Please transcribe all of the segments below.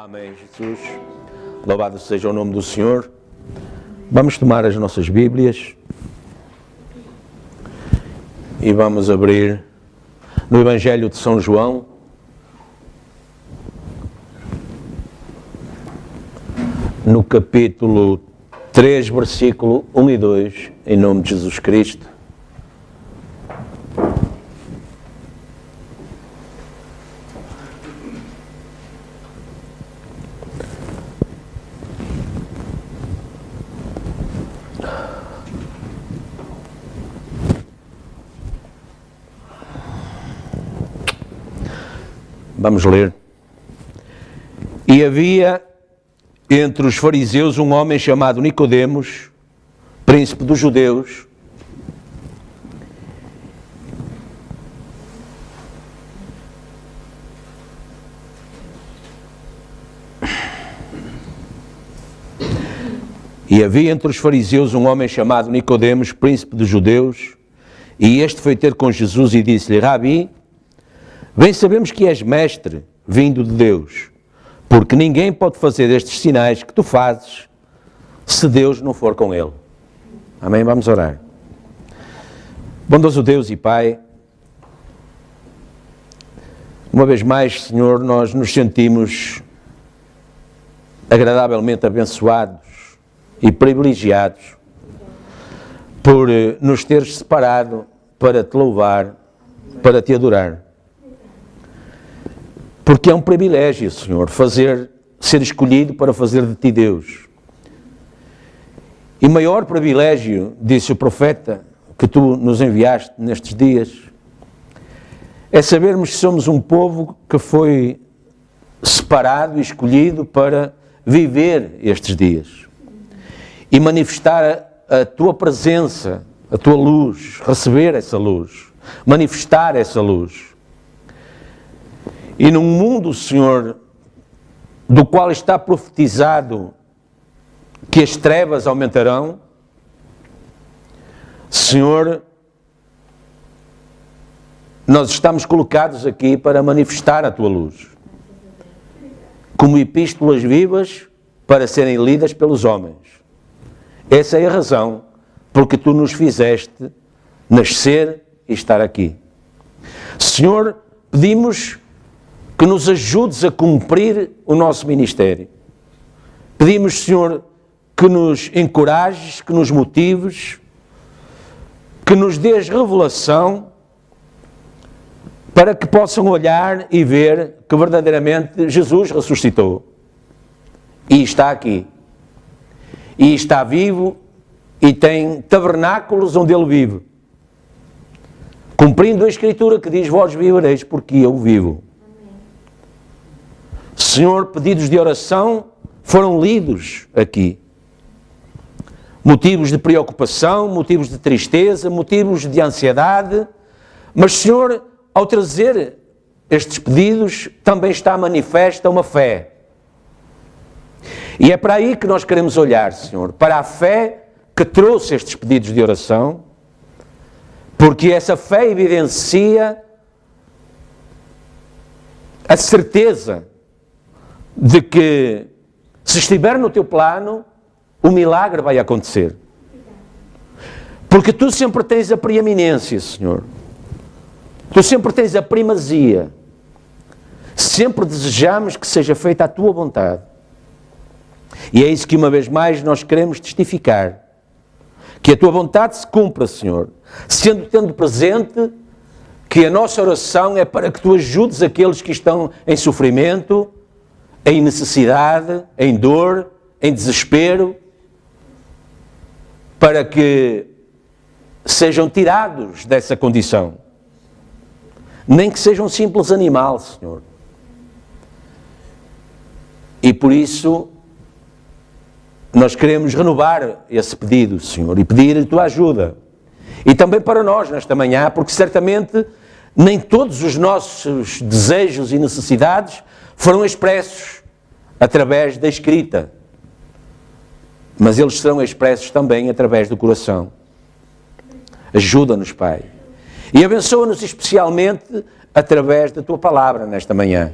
Amém, Jesus. Louvado seja o nome do Senhor. Vamos tomar as nossas Bíblias e vamos abrir no Evangelho de São João, no capítulo 3, versículo 1 e 2, em nome de Jesus Cristo. Vamos ler. E havia entre os fariseus um homem chamado Nicodemos, príncipe dos judeus. E havia entre os fariseus um homem chamado Nicodemos, príncipe dos judeus, e este foi ter com Jesus e disse-lhe: Rabi, bem sabemos que és mestre, vindo de Deus, porque ninguém pode fazer estes sinais que tu fazes, se Deus não for com ele. Amém? Vamos orar. Bondoso Deus e Pai, uma vez mais, Senhor, nós nos sentimos agradavelmente abençoados e privilegiados por nos teres separado para te louvar, para te adorar. Porque é um privilégio, Senhor, ser escolhido para fazer de Ti Deus. E maior privilégio, disse o profeta, que Tu nos enviaste nestes dias, é sabermos que somos um povo que foi separado e escolhido para viver estes dias e manifestar a Tua presença, a Tua luz, receber essa luz, manifestar essa luz. E num mundo, Senhor, do qual está profetizado que as trevas aumentarão, Senhor, nós estamos colocados aqui para manifestar a Tua luz, como epístolas vivas para serem lidas pelos homens. Essa é a razão porque Tu nos fizeste nascer e estar aqui. Senhor, pedimos que nos ajudes a cumprir o nosso ministério. Pedimos, Senhor, que nos encorajes, que nos motives, que nos dês revelação para que possam olhar e ver que verdadeiramente Jesus ressuscitou e está aqui. E está vivo e tem tabernáculos onde Ele vive. Cumprindo a Escritura que diz: vós vivereis porque eu vivo. Senhor, pedidos de oração foram lidos aqui. Motivos de preocupação, motivos de tristeza, motivos de ansiedade. Mas, Senhor, ao trazer estes pedidos, também está manifesta uma fé. E é para aí que nós queremos olhar, Senhor, para a fé que trouxe estes pedidos de oração, porque essa fé evidencia a certeza de que, se estiver no Teu plano, o milagre vai acontecer. Porque Tu sempre tens a preeminência, Senhor. Tu sempre tens a primazia. Sempre desejamos que seja feita a Tua vontade. E é isso que, uma vez mais, nós queremos testificar. Que a Tua vontade se cumpra, Senhor. Tendo presente que a nossa oração é para que Tu ajudes aqueles que estão em sofrimento, em necessidade, em dor, em desespero, para que sejam tirados dessa condição. Nem que sejam um simples animal, Senhor. E por isso, nós queremos renovar esse pedido, Senhor, e pedir a Tua ajuda. E também para nós, nesta manhã, porque certamente nem todos os nossos desejos e necessidades foram expressos através da escrita, mas eles serão expressos também através do coração. Ajuda-nos, Pai, e abençoa-nos especialmente através da Tua palavra nesta manhã,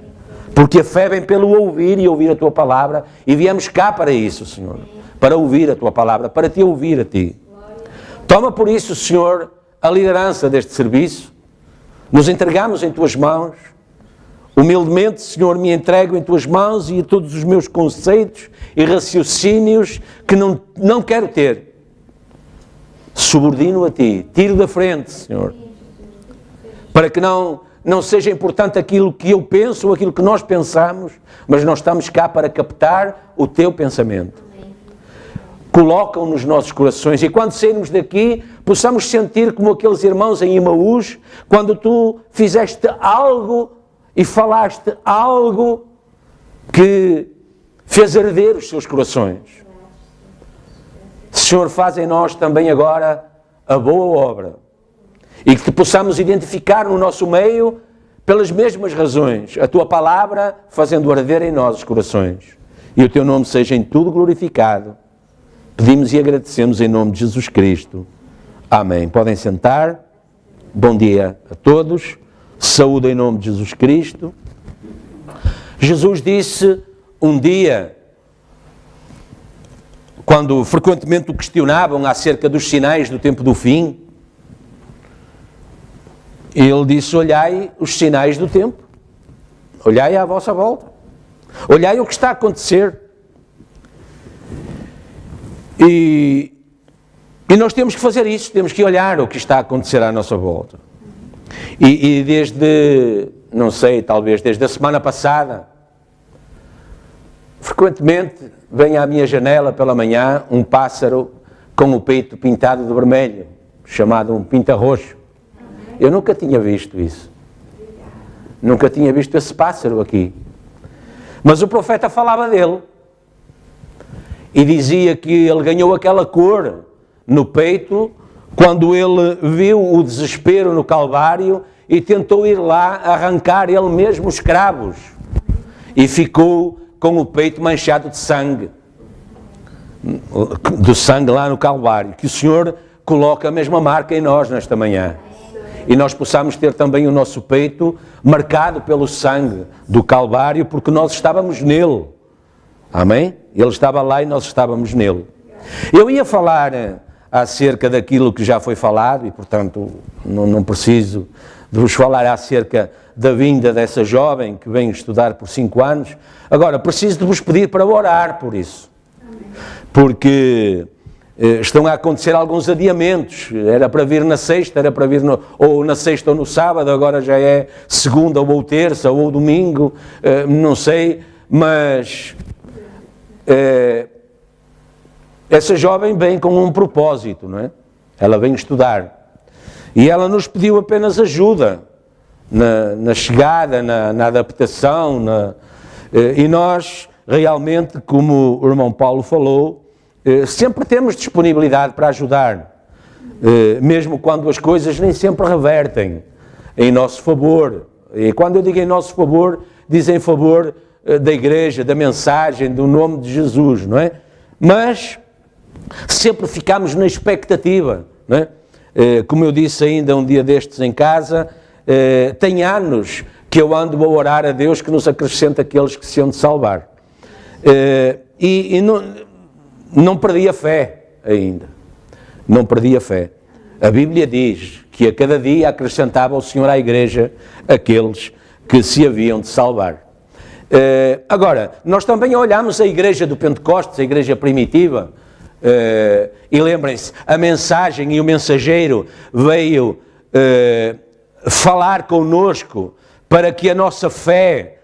Porque a fé vem pelo ouvir e ouvir a Tua palavra, e viemos cá para isso, Senhor, para ouvir a Tua palavra, para Te ouvir a Ti. Toma por isso, Senhor, a liderança deste serviço, nos entregamos em Tuas mãos, humildemente, Senhor, me entrego em Tuas mãos e a todos os meus conceitos e raciocínios que não quero ter. Subordino a Ti, tiro da frente, Senhor, para que não seja importante aquilo que eu penso ou aquilo que nós pensamos, mas nós estamos cá para captar o Teu pensamento. Coloca-o nos nossos corações e quando sairmos daqui, possamos sentir como aqueles irmãos em Emaús, quando Tu fizeste algo e falaste algo que fez arder os seus corações. Senhor, faz em nós também agora a boa obra e que Te possamos identificar no nosso meio pelas mesmas razões, a Tua palavra fazendo arder em nós os corações. E o Teu nome seja em tudo glorificado. Pedimos e agradecemos em nome de Jesus Cristo. Amém. Podem sentar. Bom dia a todos. Saúde em nome de Jesus Cristo. Jesus disse um dia, quando frequentemente o questionavam acerca dos sinais do tempo do fim, Ele disse: olhai os sinais do tempo, olhai à vossa volta, olhai o que está a acontecer. E nós temos que fazer isso, temos que olhar o que está a acontecer à nossa volta. E desde, não sei, talvez desde a semana passada, frequentemente vem à minha janela pela manhã um pássaro com o peito pintado de vermelho, chamado um pinta-roxo. Eu nunca tinha visto isso. Nunca tinha visto esse pássaro aqui. Mas o profeta falava dele. E dizia que ele ganhou aquela cor no peito quando ele viu o desespero no Calvário e tentou ir lá arrancar ele mesmo os cravos. E ficou com o peito manchado de sangue. Do sangue lá no Calvário. Que o Senhor coloque a mesma marca em nós nesta manhã. E nós possamos ter também o nosso peito marcado pelo sangue do Calvário, porque nós estávamos nele. Amém? Ele estava lá e nós estávamos nele. Eu ia falar acerca daquilo que já foi falado e, portanto, não preciso de vos falar acerca da vinda dessa jovem que vem estudar por 5 anos. Agora, preciso de vos pedir para orar por isso. Porque estão a acontecer alguns adiamentos. Era para vir na sexta, era para vir ou na sexta ou no sábado, agora já é segunda ou terça ou domingo, não sei, mas essa jovem vem com um propósito, não é? Ela vem estudar. E ela nos pediu apenas ajuda na chegada, na adaptação, e nós realmente, como o irmão Paulo falou, sempre temos disponibilidade para ajudar, mesmo quando as coisas nem sempre revertem em nosso favor. E quando eu digo em nosso favor, diz em favor da igreja, da mensagem, do nome de Jesus, não é? Mas sempre ficamos na expectativa, não é? Como eu disse ainda um dia destes em casa, tem anos que eu ando a orar a Deus que nos acrescente aqueles que se hão de salvar. E não perdi a fé ainda. Não perdi a fé. A Bíblia diz que a cada dia acrescentava o Senhor à igreja aqueles que se haviam de salvar. Agora, nós também olhamos a igreja do Pentecostes, a igreja primitiva, e lembrem-se, a mensagem e o mensageiro veio falar connosco para que a nossa fé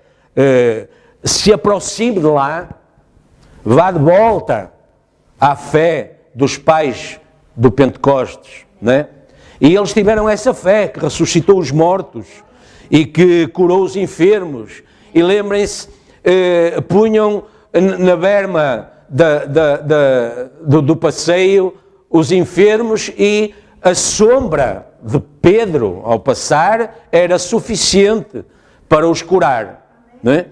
se aproxime de lá, vá de volta à fé dos pais do Pentecostes, não é? E eles tiveram essa fé que ressuscitou os mortos e que curou os enfermos. E lembrem-se, punham na berma do passeio os enfermos e a sombra de Pedro, ao passar, era suficiente para os curar. Não é?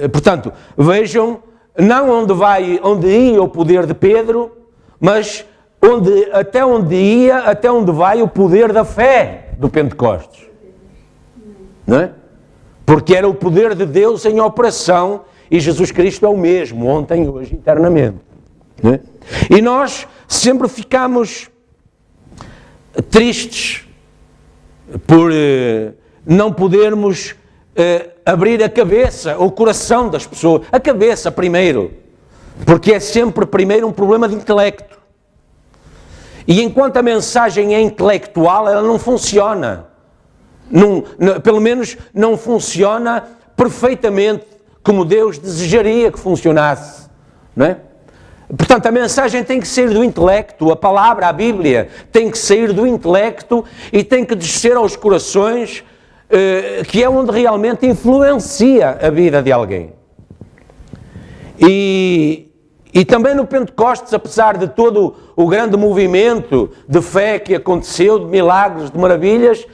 Portanto, vejam, não onde ia o poder de Pedro, mas até onde vai o poder da fé do Pentecostes. Não é? porque era o poder de Deus em operação, e Jesus Cristo é o mesmo, ontem, hoje, eternamente. Né? E nós sempre ficamos tristes por não podermos abrir a cabeça, o coração das pessoas, a cabeça primeiro, porque é sempre primeiro um problema de intelecto. E enquanto a mensagem é intelectual, ela não funciona. Pelo menos não funciona perfeitamente como Deus desejaria que funcionasse. Não é? Portanto, a mensagem tem que sair do intelecto, a palavra, a Bíblia, tem que sair do intelecto e tem que descer aos corações, que é onde realmente influencia a vida de alguém. E também no Pentecostes, apesar de todo o grande movimento de fé que aconteceu, de milagres, de maravilhas,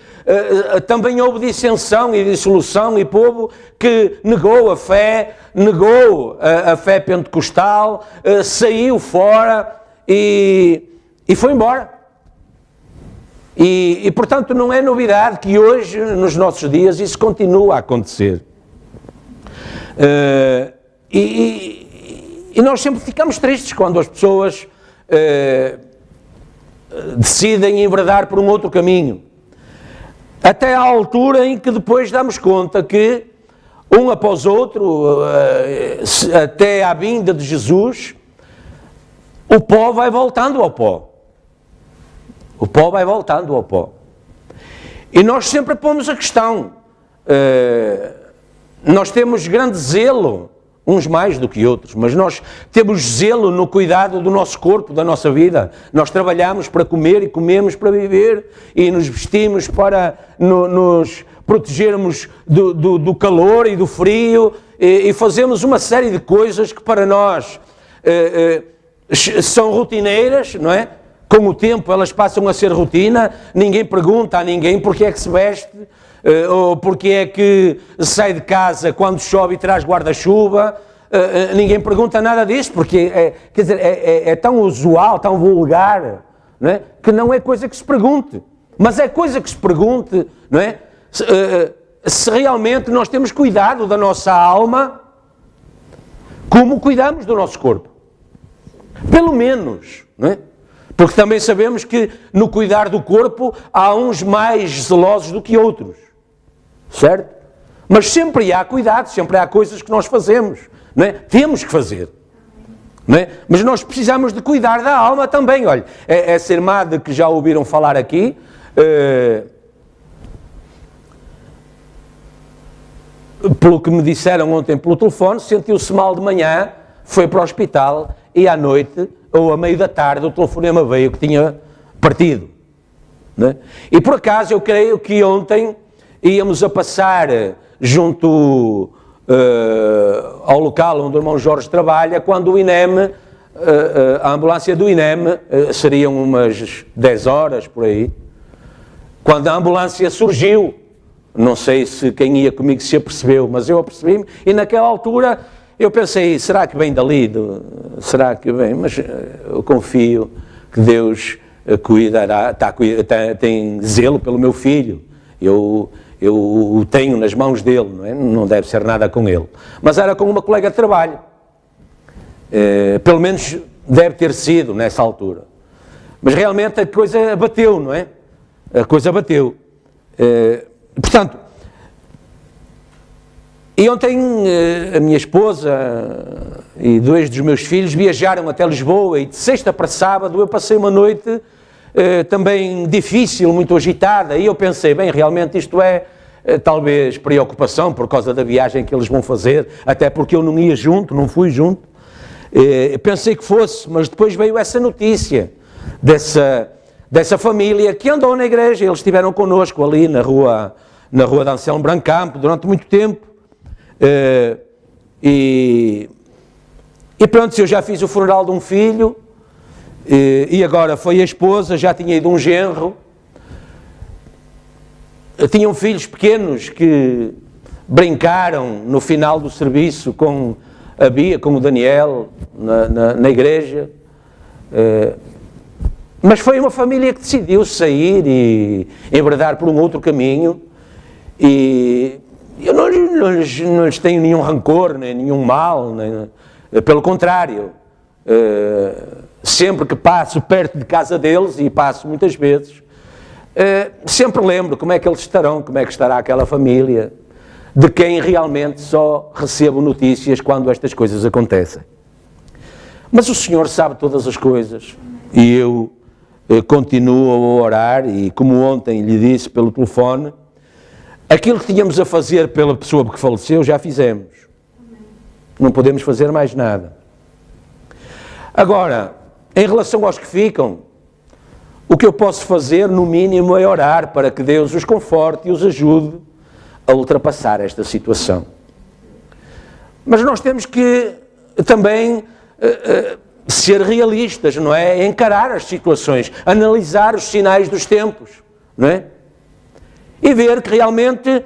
também houve dissensão e dissolução e povo que negou a fé pentecostal, saiu fora e foi embora. E portanto não é novidade que hoje, nos nossos dias, isso continua a acontecer. E nós sempre ficamos tristes quando as pessoas decidem enveredar por um outro caminho. Até à altura em que depois damos conta que, um após outro, até à vinda de Jesus, o pó vai voltando ao pó. O pó vai voltando ao pó. E nós sempre pomos a questão. Nós temos grande zelo, uns mais do que outros, mas nós temos zelo no cuidado do nosso corpo, da nossa vida. Nós trabalhamos para comer e comemos para viver e nos vestimos para nos protegermos do calor e do frio e fazemos uma série de coisas que para nós são rotineiras, não é? Com o tempo elas passam a ser rotina, ninguém pergunta a ninguém porque é que se veste, ou porque é que sai de casa quando chove e traz guarda-chuva, ninguém pergunta nada disso, porque é tão usual, tão vulgar, não é? Que não é coisa que se pergunte, mas é coisa que se pergunte, não é? Se realmente nós temos cuidado da nossa alma como cuidamos do nosso corpo, pelo menos, não é? Porque também sabemos que no cuidar do corpo há uns mais zelosos do que outros, certo? Mas sempre há cuidado, sempre há coisas que nós fazemos, não é? Temos que fazer, não é? Mas nós precisamos de cuidar da alma também. Olha, essa irmã de que já ouviram falar aqui, pelo que me disseram ontem pelo telefone, sentiu-se mal de manhã, foi para o hospital e à noite, ou a meio da tarde, o telefonema veio que tinha partido. Não é? E por acaso eu creio que ontem íamos a passar junto ao local onde o irmão Jorge trabalha, quando o INEM, a ambulância do INEM, seriam umas 10 horas por aí, quando a ambulância surgiu. Não sei se quem ia comigo se apercebeu, mas eu apercebi-me, e naquela altura eu pensei, será que vem dali? Será que vem? Mas eu confio que Deus cuidará, tem zelo pelo meu filho, eu o tenho nas mãos dele, não é? Não deve ser nada com ele. Mas era com uma colega de trabalho, pelo menos deve ter sido nessa altura. Mas realmente a coisa bateu, não é? A coisa bateu. Portanto, e ontem a minha esposa e 2 dos meus filhos viajaram até Lisboa e de sexta para sábado eu passei uma noite também difícil, muito agitada, e eu pensei, bem, realmente isto é talvez preocupação por causa da viagem que eles vão fazer, até porque eu não ia junto, não fui junto, pensei que fosse, mas depois veio essa notícia dessa família que andou na igreja, eles estiveram connosco ali na rua de Anselmo Brancampo durante muito tempo, e pronto, eu já fiz o funeral de um filho, e agora foi a esposa, já tinha ido um genro, tinham filhos pequenos que brincaram no final do serviço com a Bia, com o Daniel, na igreja, mas foi uma família que decidiu sair e enveredar por um outro caminho, e Eu não lhes tenho nenhum rancor, nem nenhum mal, pelo contrário. Sempre que passo perto de casa deles, e passo muitas vezes, sempre lembro como é que eles estarão, como é que estará aquela família, de quem realmente só recebo notícias quando estas coisas acontecem. Mas o Senhor sabe todas as coisas, e eu continuo a orar, e como ontem lhe disse pelo telefone, aquilo que tínhamos a fazer pela pessoa que faleceu, já fizemos. Não podemos fazer mais nada. Agora, em relação aos que ficam, o que eu posso fazer, no mínimo, é orar para que Deus os conforte e os ajude a ultrapassar esta situação. Mas nós temos que também ser realistas, não é? Encarar as situações, analisar os sinais dos tempos, não é? E ver que realmente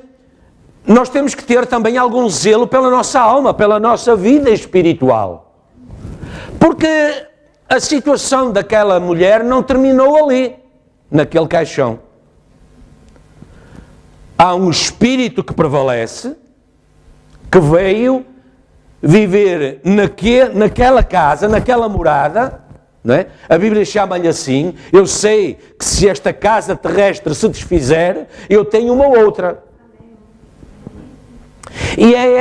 nós temos que ter também algum zelo pela nossa alma, pela nossa vida espiritual. Porque a situação daquela mulher não terminou ali, naquele caixão. Há um espírito que prevalece, que veio viver naquela casa, naquela morada, não é? A Bíblia chama-lhe assim. Eu sei que se esta casa terrestre se desfizer, eu tenho uma outra. E é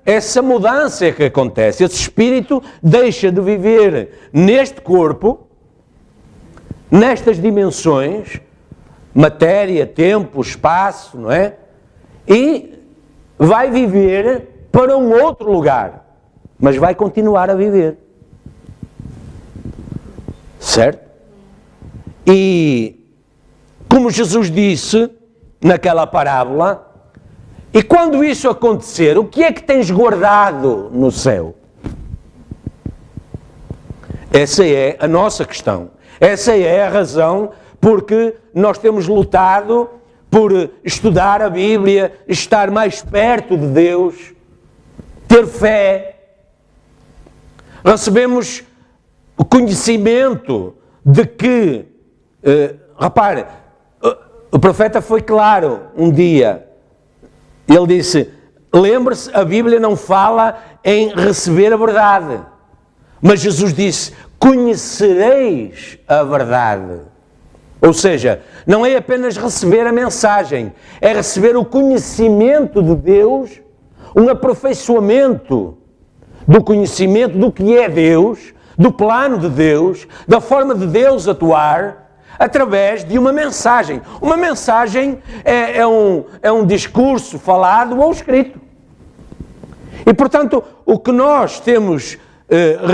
essa mudança que acontece. Esse espírito deixa de viver neste corpo, nestas dimensões, matéria, tempo, espaço, não é? E vai viver para um outro lugar, mas vai continuar a viver. Certo? E, como Jesus disse naquela parábola, e quando isso acontecer, o que é que tens guardado no céu? Essa é a nossa questão. Essa é a razão porque nós temos lutado por estudar a Bíblia, estar mais perto de Deus, ter fé. Recebemos o conhecimento de que, repare, o profeta foi claro um dia. Ele disse, lembre-se, a Bíblia não fala em receber a verdade. Mas Jesus disse, conhecereis a verdade. Ou seja, não é apenas receber a mensagem, é receber o conhecimento de Deus, um aperfeiçoamento do conhecimento do que é Deus, do plano de Deus, da forma de Deus atuar, através de uma mensagem. Uma mensagem é um discurso falado ou escrito. E, portanto, o que nós temos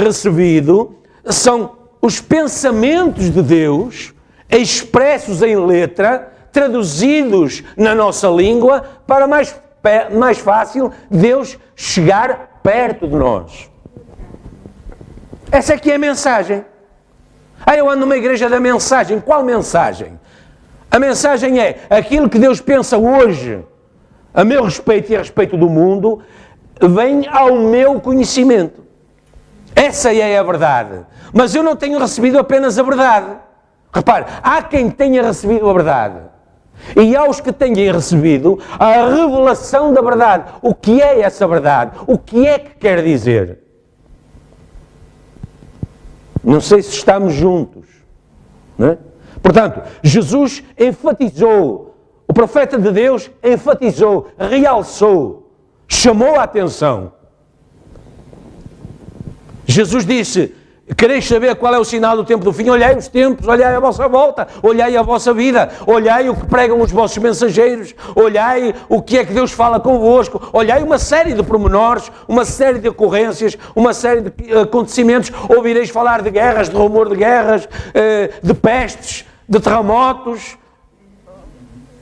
recebido são os pensamentos de Deus, expressos em letra, traduzidos na nossa língua, para mais fácil Deus chegar perto de nós. Essa aqui é a mensagem. Eu ando numa igreja da mensagem. Qual mensagem? A mensagem é aquilo que Deus pensa hoje a meu respeito e a respeito do mundo, vem ao meu conhecimento. Essa é a verdade. Mas eu não tenho recebido apenas a verdade. Repare, há quem tenha recebido a verdade. E há os que tenham recebido a revelação da verdade. O que é essa verdade? O que é que quer dizer? Não sei se estamos juntos. Não é? Portanto, Jesus enfatizou, o profeta de Deus enfatizou, realçou, chamou a atenção. Jesus disse, quereis saber qual é o sinal do tempo do fim? Olhai os tempos, olhai a vossa volta, olhai a vossa vida, olhai o que pregam os vossos mensageiros, olhai o que é que Deus fala convosco, olhai uma série de pormenores, uma série de ocorrências, uma série de acontecimentos. Ouvireis falar de guerras, de rumor de guerras, de pestes, de terremotos.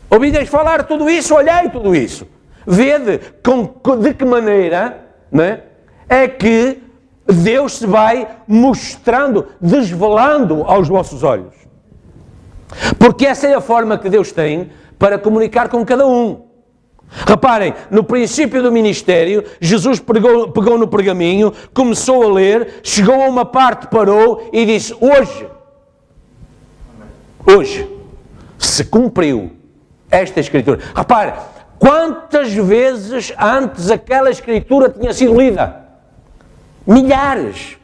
Ouvireis falar de tudo isso, olhai tudo isso. Vede de que maneira, não é que Deus se vai mostrando, desvelando aos vossos olhos. Porque essa é a forma que Deus tem para comunicar com cada um. Reparem, no princípio do ministério, Jesus pegou no pergaminho, começou a ler, chegou a uma parte, parou e disse, hoje, se cumpriu esta Escritura. Repare, Quantas vezes antes aquela Escritura tinha sido lida? Milhares.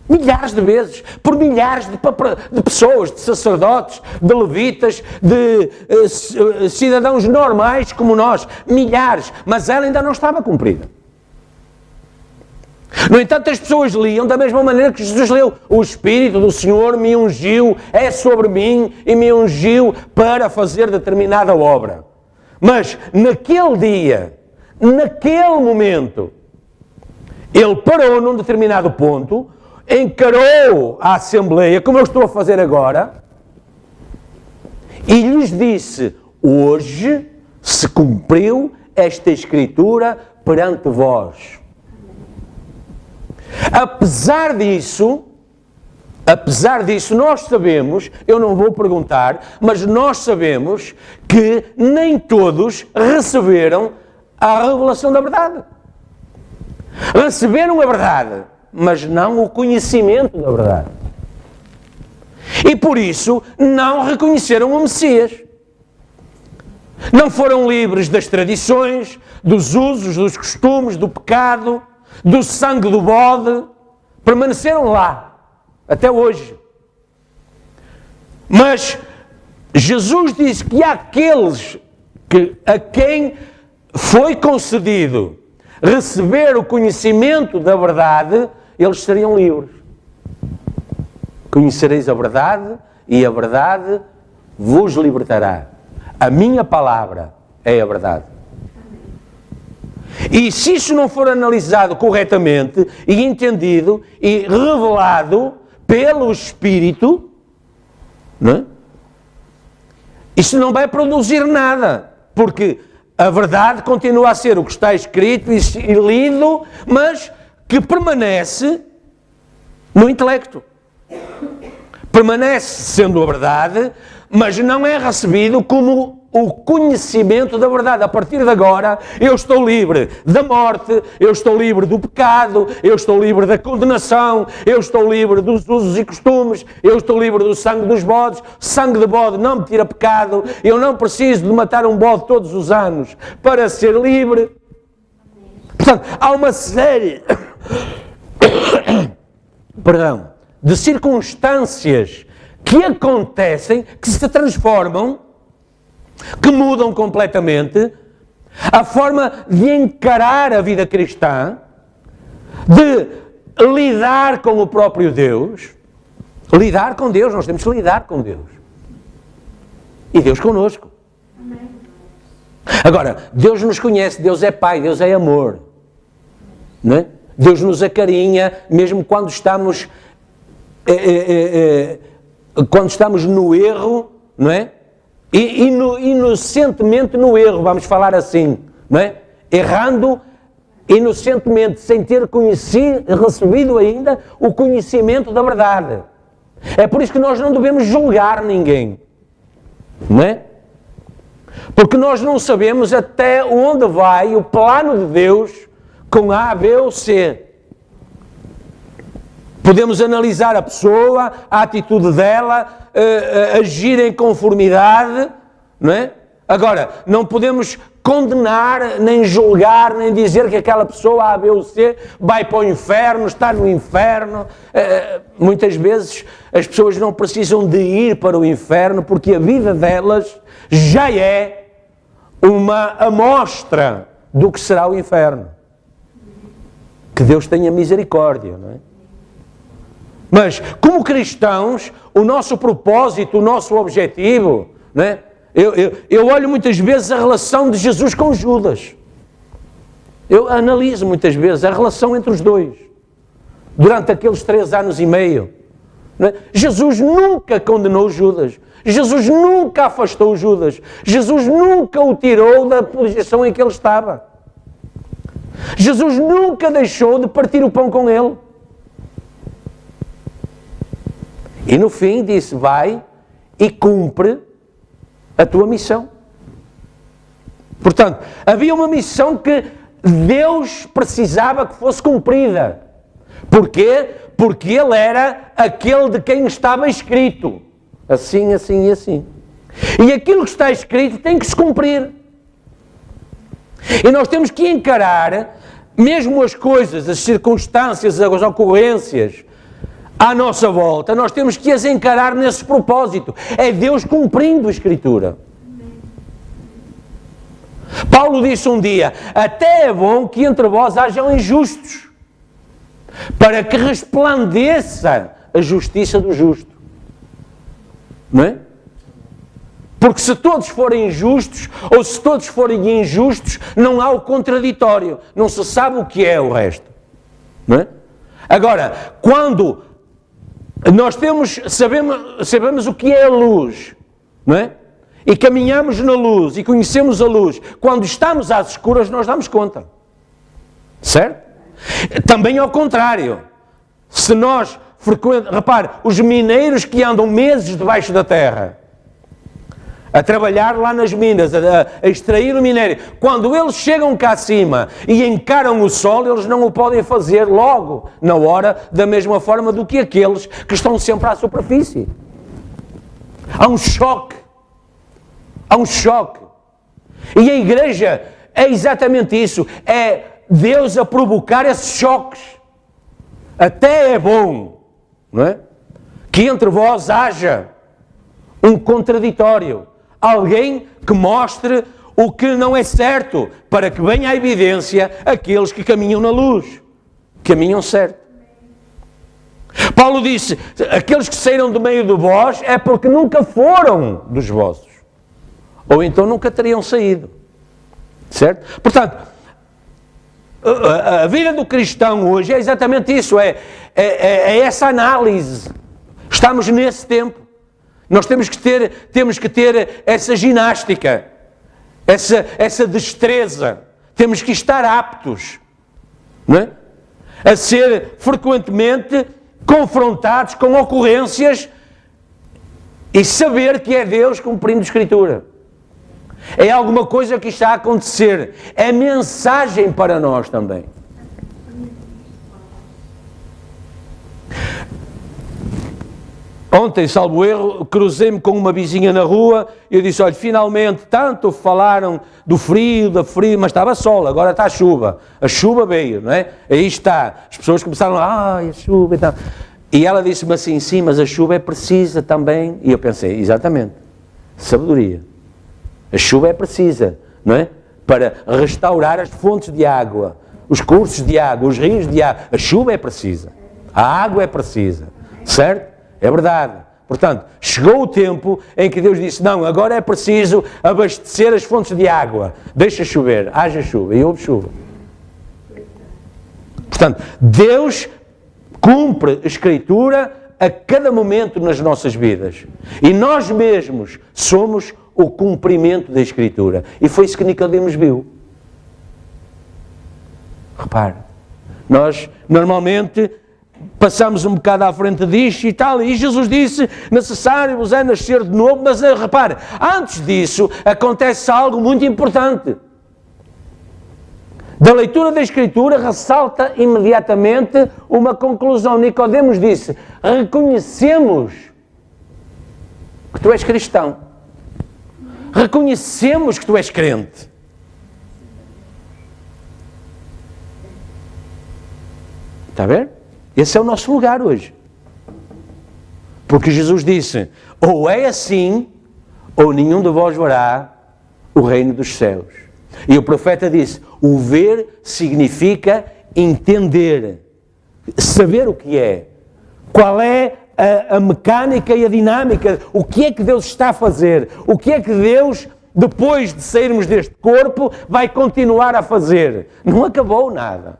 Milhares de vezes, por milhares de pessoas, de sacerdotes, de levitas, de cidadãos normais como nós, milhares, mas ela ainda não estava cumprida. No entanto, as pessoas liam da mesma maneira que Jesus leu: o Espírito do Senhor me ungiu, é sobre mim e me ungiu para fazer determinada obra. Mas naquele dia, naquele momento, ele parou num determinado ponto, encarou a Assembleia, como eu estou a fazer agora, e lhes disse: hoje se cumpriu esta Escritura perante vós. Apesar disso, nós sabemos, eu não vou perguntar, mas nós sabemos que nem todos receberam a revelação da verdade. Receberam a verdade, mas não o conhecimento da verdade. E por isso não reconheceram o Messias. Não foram livres das tradições, dos usos, dos costumes, do pecado, do sangue do bode. Permaneceram lá, até hoje. Mas Jesus disse que aqueles a quem foi concedido receber o conhecimento da verdade, eles seriam livres. Conhecereis a verdade e a verdade vos libertará. A minha palavra é a verdade. E se isso não for analisado corretamente e entendido e revelado pelo Espírito, não é? Isso não vai produzir nada, porque a verdade continua a ser o que está escrito e lido, mas que permanece no intelecto. Permanece sendo a verdade, mas não é recebido como o conhecimento da verdade. A partir de agora, eu estou livre da morte, eu estou livre do pecado, eu estou livre da condenação, eu estou livre dos usos e costumes, eu estou livre do sangue dos bodes. Sangue de bode não me tira pecado, eu não preciso de matar um bode todos os anos para ser livre. Portanto, há uma série de circunstâncias que acontecem, que se transformam, que mudam completamente a forma de encarar a vida cristã, de lidar com o próprio Deus. Lidar com Deus, nós temos que lidar com Deus. E Deus connosco. Agora, Deus nos conhece, Deus é Pai, Deus é amor. Não é? Deus nos acarinha, mesmo quando estamos no erro, não é? Inocentemente no erro, vamos falar assim, não é? Errando inocentemente, sem ter recebido ainda o conhecimento da verdade. É por isso que nós não devemos julgar ninguém, não é? Porque nós não sabemos até onde vai o plano de Deus com A, B ou C. Podemos analisar a pessoa, a atitude dela, agir em conformidade, não é? Agora, não podemos condenar, nem julgar, nem dizer que aquela pessoa A, B ou C vai para o inferno, está no inferno. Muitas vezes as pessoas não precisam de ir para o inferno porque a vida delas já é uma amostra do que será o inferno. Que Deus tenha misericórdia, não é? Mas, como cristãos, o nosso propósito, o nosso objetivo, não é? Eu olho muitas vezes a relação de Jesus com Judas. Eu analiso muitas vezes a relação entre os dois. Durante aqueles 3 anos e meio. Não é? Jesus nunca condenou Judas. Jesus nunca afastou Judas. Jesus nunca o tirou da posição em que ele estava. Jesus nunca deixou de partir o pão com ele. E no fim disse: vai e cumpre a tua missão. Portanto, havia uma missão que Deus precisava que fosse cumprida. Porquê? Porque Ele era aquele de quem estava escrito. Assim, assim e assim. E aquilo que está escrito tem que se cumprir. E nós temos que encarar mesmo as coisas, as circunstâncias, as ocorrências à nossa volta, nós temos que as encarar nesse propósito. É Deus cumprindo a Escritura. Paulo disse um dia: até é bom que entre vós hajam injustos, para que resplandeça a justiça do justo. Não é? Porque se todos forem injustos, ou se todos forem injustos, não há o contraditório. Não se sabe o que é o resto. Não é? Agora, quando nós sabemos o que é a luz, não é? E caminhamos na luz e conhecemos a luz, quando estamos às escuras nós damos conta. Certo? Também ao contrário. Se nós repare, os mineiros que andam meses debaixo da terra, a trabalhar lá nas minas, a extrair o minério, quando eles chegam cá acima e encaram o sol, eles não o podem fazer logo, na hora, da mesma forma do que aqueles que estão sempre à superfície. Há um choque. Há um choque. E a igreja é exatamente isso. É Deus a provocar esses choques. Até é bom, não é? Que entre vós haja um contraditório. Alguém que mostre o que não é certo, para que venha à evidência aqueles que caminham na luz, caminham certo. Paulo disse: aqueles que saíram do meio de vós é porque nunca foram dos vossos, ou então nunca teriam saído, certo? Portanto, a vida do cristão hoje é exatamente isso, é essa análise. Estamos nesse tempo. Nós temos que ter essa ginástica, essa destreza. Temos que estar aptos, não é? A ser frequentemente confrontados com ocorrências e saber que é Deus cumprindo a Escritura. É alguma coisa que está a acontecer. É mensagem para nós também. Ontem, salvo erro, cruzei-me com uma vizinha na rua e eu disse: olha, finalmente, tanto falaram do frio, mas estava sol, agora está a chuva. A chuva veio, não é? Aí está. As pessoas começaram a chuva e tal. E ela disse-me assim: sim, mas a chuva é precisa também. E eu pensei: exatamente, sabedoria. A chuva é precisa, não é? Para restaurar as fontes de água, os cursos de água, os rios de água. A chuva é precisa. A água é precisa. Certo? É verdade. Portanto, chegou o tempo em que Deus disse: não, agora é preciso abastecer as fontes de água. Deixa chover, haja chuva. E houve chuva. Portanto, Deus cumpre a Escritura a cada momento nas nossas vidas. E nós mesmos somos o cumprimento da Escritura. E foi isso que Nicodemos viu. Repare, nós normalmente passamos um bocado à frente disto e tal, e Jesus disse: necessário vos é nascer de novo, mas repare, antes disso acontece algo muito importante. Da leitura da Escritura ressalta imediatamente uma conclusão. Nicodemos disse: reconhecemos que tu és cristão. Reconhecemos que tu és crente. Está a ver? Esse é o nosso lugar hoje. Porque Jesus disse: ou é assim, ou nenhum de vós verá o reino dos céus. E o profeta disse: o ver significa entender, saber o que é, qual é a mecânica e a dinâmica, o que é que Deus está a fazer, o que é que Deus, depois de sairmos deste corpo, vai continuar a fazer. Não acabou nada.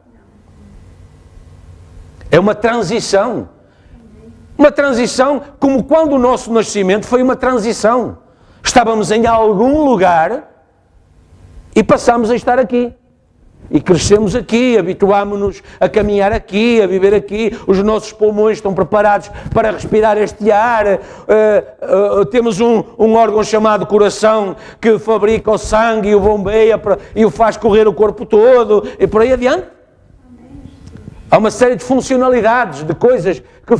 É uma transição. Uma transição como quando o nosso nascimento foi uma transição. Estávamos em algum lugar e passamos a estar aqui. E crescemos aqui, habituámos-nos a caminhar aqui, a viver aqui. Os nossos pulmões estão preparados para respirar este ar. Temos um órgão chamado coração que fabrica o sangue e o bombeia e o faz correr o corpo todo e por aí adiante. Há uma série de funcionalidades, de coisas que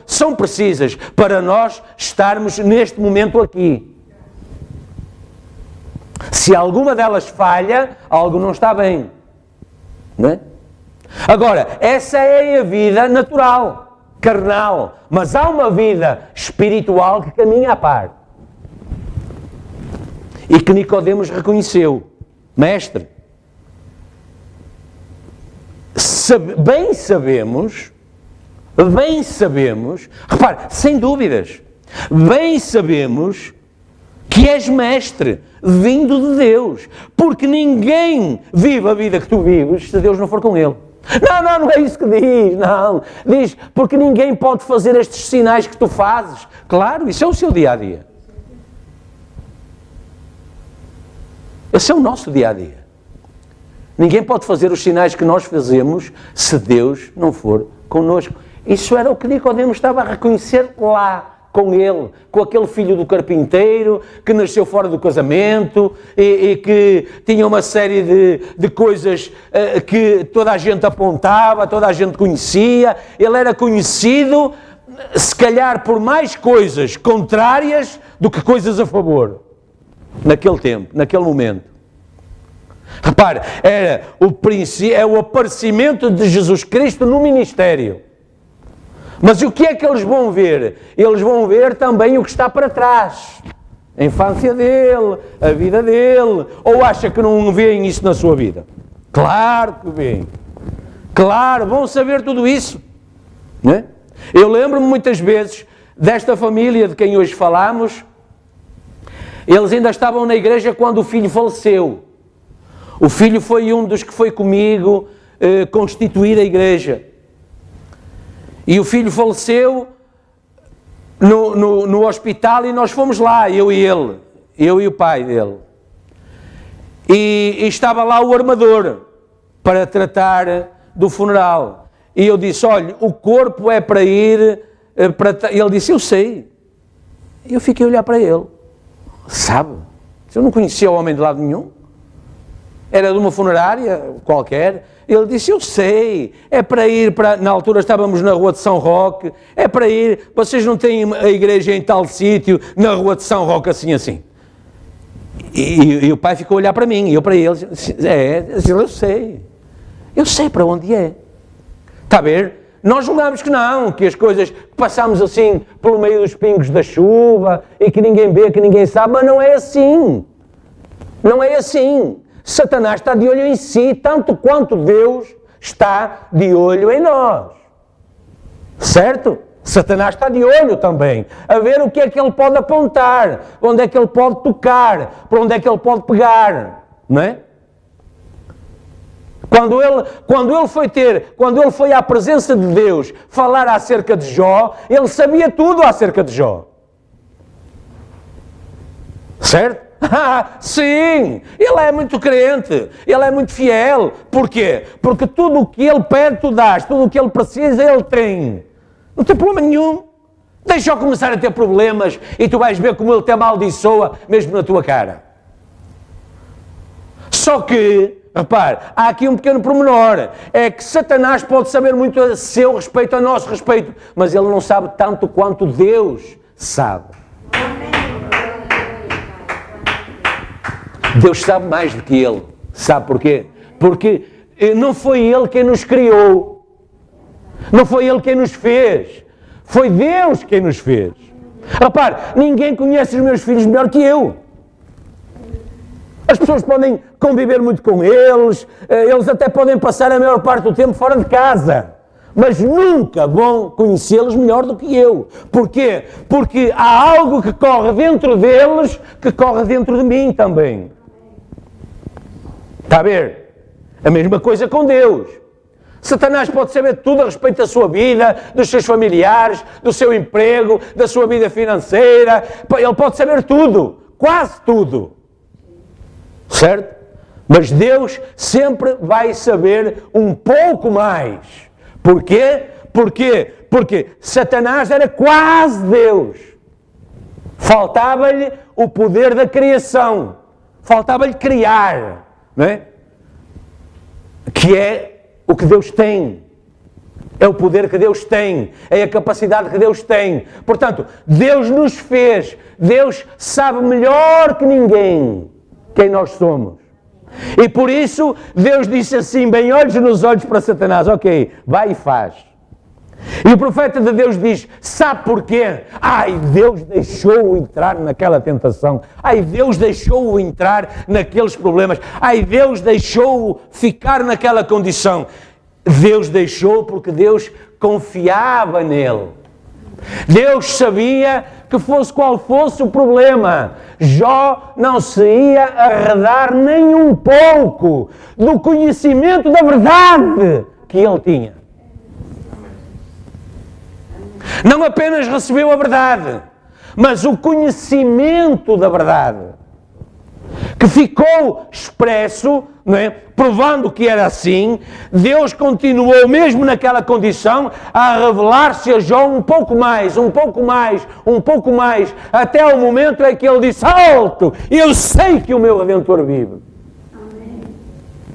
são precisas para nós estarmos neste momento aqui. Se alguma delas falha, algo não está bem. Não é? Agora, essa é a vida natural, carnal, mas há uma vida espiritual que caminha a par. E que Nicodemos reconheceu. Mestre, bem sabemos, repare, sem dúvidas, bem sabemos que és mestre, vindo de Deus, porque ninguém vive a vida que tu vives se Deus não for com ele. Não é isso que diz, não. Diz, porque ninguém pode fazer estes sinais que tu fazes. Claro, isso é o seu dia-a-dia. Esse é o nosso dia-a-dia. Ninguém pode fazer os sinais que nós fazemos se Deus não for connosco. Isso era o que Nicodemos estava a reconhecer lá, com ele, com aquele filho do carpinteiro, que nasceu fora do casamento e que tinha uma série de coisas que toda a gente apontava, toda a gente conhecia. Ele era conhecido, se calhar, por mais coisas contrárias do que coisas a favor, naquele tempo, naquele momento. Repare, é o aparecimento de Jesus Cristo no ministério. Mas o que é que eles vão ver? Eles vão ver também o que está para trás. A infância dele, a vida dele. Ou acha que não veem isso na sua vida? Claro que veem. Claro, vão saber tudo isso. Não é? Eu lembro-me muitas vezes desta família de quem hoje falamos. Eles ainda estavam na igreja quando o filho faleceu. O filho foi um dos que foi comigo constituir a igreja. E o filho faleceu no hospital e nós fomos lá, eu e ele, eu e o pai dele. E estava lá o armador para tratar do funeral. E eu disse, olha, o corpo é para ir... Ele disse, eu sei. E eu fiquei a olhar para ele. Sabe? Eu não conhecia o homem de lado nenhum. Era de uma funerária qualquer. Ele disse, eu sei, é para ir para... Na altura estávamos na rua de São Roque, é para ir... Vocês não têm a igreja em tal sítio, na rua de São Roque, assim. E o pai ficou a olhar para mim, e eu para ele, eu sei para onde é. Está a ver? Nós julgamos que não, que as coisas que passamos assim pelo meio dos pingos da chuva, e que ninguém vê, que ninguém sabe, mas não é assim. Não é assim. Satanás está de olho em si, tanto quanto Deus está de olho em nós. Certo? Satanás está de olho também, a ver o que é que ele pode apontar, onde é que ele pode tocar, por onde é que ele pode pegar, não é? Quando ele foi à presença de Deus falar acerca de Jó, ele sabia tudo acerca de Jó. Certo? Sim, ele é muito crente, ele é muito fiel. Porquê? Porque tudo o que ele pede, tu dás, tudo o que ele precisa, ele tem. Não tem problema nenhum. Deixa-o começar a ter problemas e tu vais ver como ele te amaldiçoa mesmo na tua cara. Só que, repare, há aqui um pequeno pormenor, é que Satanás pode saber muito a seu respeito, a nosso respeito, mas ele não sabe tanto quanto Deus sabe. Deus sabe mais do que ele. Sabe porquê? Porque não foi ele quem nos criou. Não foi ele quem nos fez. Foi Deus quem nos fez. Repare, ninguém conhece os meus filhos melhor que eu. As pessoas podem conviver muito com eles, eles até podem passar a maior parte do tempo fora de casa, mas nunca vão conhecê-los melhor do que eu. Porquê? Porque há algo que corre dentro deles, que corre dentro de mim também. Está a ver? A mesma coisa com Deus. Satanás pode saber tudo a respeito da sua vida, dos seus familiares, do seu emprego, da sua vida financeira. Ele pode saber tudo, quase tudo. Certo? Mas Deus sempre vai saber um pouco mais. Porquê? Porque Satanás era quase Deus. Faltava-lhe o poder da criação. Faltava-lhe criar. Não é? Que é o que Deus tem. É o poder que Deus tem. É a capacidade que Deus tem. Portanto, Deus nos fez. Deus sabe melhor que ninguém quem nós somos. E por isso Deus disse assim, bem olhos nos olhos para Satanás, ok, vai e faz. E o profeta de Deus diz, sabe porquê? Ai, Deus deixou-o entrar naquela tentação. Ai, Deus deixou-o entrar naqueles problemas. Ai, Deus deixou-o ficar naquela condição. Deus deixou porque Deus confiava nele. Deus sabia que fosse qual fosse o problema, Jó não se ia arredar nem um pouco do conhecimento da verdade que ele tinha. Não apenas recebeu a verdade, mas o conhecimento da verdade, que ficou expresso, não é? Provando que era assim. Deus continuou mesmo naquela condição a revelar-se a Jó um pouco mais, até o momento em que ele disse, alto, eu sei que o meu Redentor vive. Amém.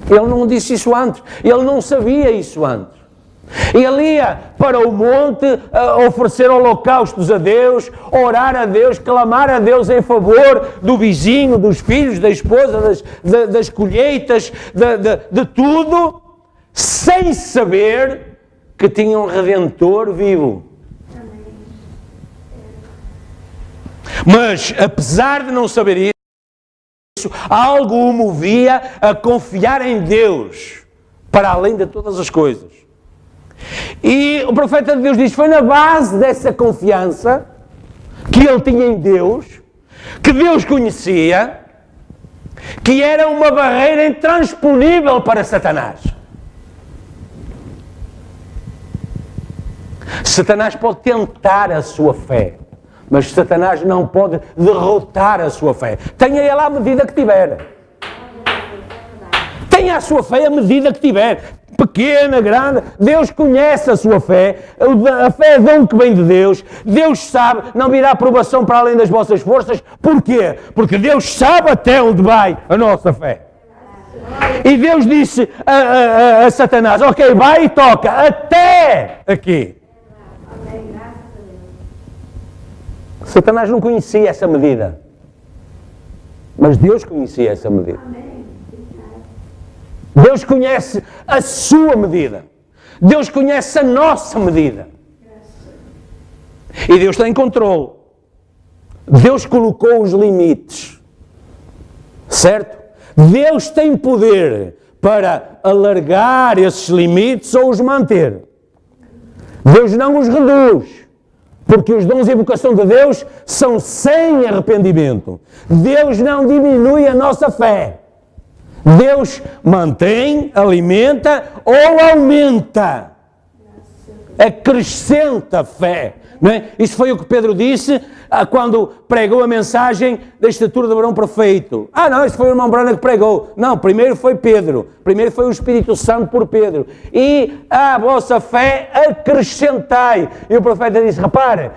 Ele não disse isso antes, ele não sabia isso antes. Ele ia para o monte oferecer holocaustos a Deus, orar a Deus, clamar a Deus em favor do vizinho, dos filhos, da esposa, das colheitas, de tudo, sem saber que tinha um Redentor vivo. Mas, apesar de não saber isso, algo o movia a confiar em Deus, para além de todas as coisas. E o profeta de Deus diz, foi na base dessa confiança que ele tinha em Deus, que Deus conhecia, que era uma barreira intransponível para Satanás. Satanás pode tentar a sua fé, mas Satanás não pode derrotar a sua fé. Tenha ele à medida que tiver. Tenha a sua fé à medida que tiver. Pequena, grande, Deus conhece a sua fé, a fé é dom que vem de Deus, Deus sabe, não virá aprovação para além das vossas forças. Porquê? Porque Deus sabe até onde vai a nossa fé. E Deus disse a Satanás, ok, vai e toca, até aqui. Satanás não conhecia essa medida, mas Deus conhecia essa medida. Deus conhece a sua medida. Deus conhece a nossa medida. E Deus tem controle. Deus colocou os limites. Certo? Deus tem poder para alargar esses limites ou os manter. Deus não os reduz. Porque os dons e vocação de Deus são sem arrependimento. Deus não diminui a nossa fé. Deus mantém, alimenta ou aumenta, acrescenta a fé. Não é? Isso foi o que Pedro disse quando pregou a mensagem da estatura do varão perfeito. Não, isso foi o irmão Brana que pregou. Não, primeiro foi Pedro, primeiro foi o Espírito Santo por Pedro. E a vossa fé acrescentai. E o profeta disse, repare,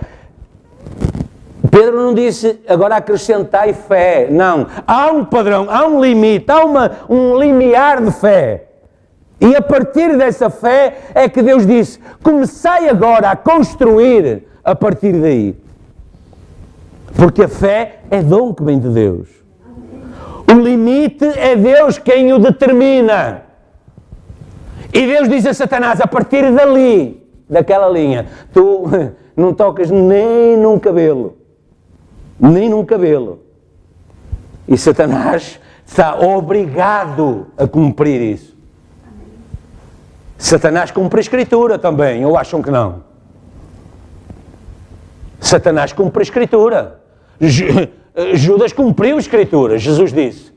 Pedro não disse, agora acrescentai fé. Não. Há um padrão, há um limite, há um limiar de fé. E a partir dessa fé é que Deus disse, comecei agora a construir a partir daí. Porque a fé é dom que vem de Deus. O limite é Deus quem o determina. E Deus diz a Satanás, a partir dali, daquela linha, tu não tocas nem num cabelo. Nem num cabelo. E Satanás está obrigado a cumprir isso. Satanás cumpre a Escritura também, ou acham que não? Satanás cumpre a Escritura. Judas cumpriu a Escritura, Jesus disse.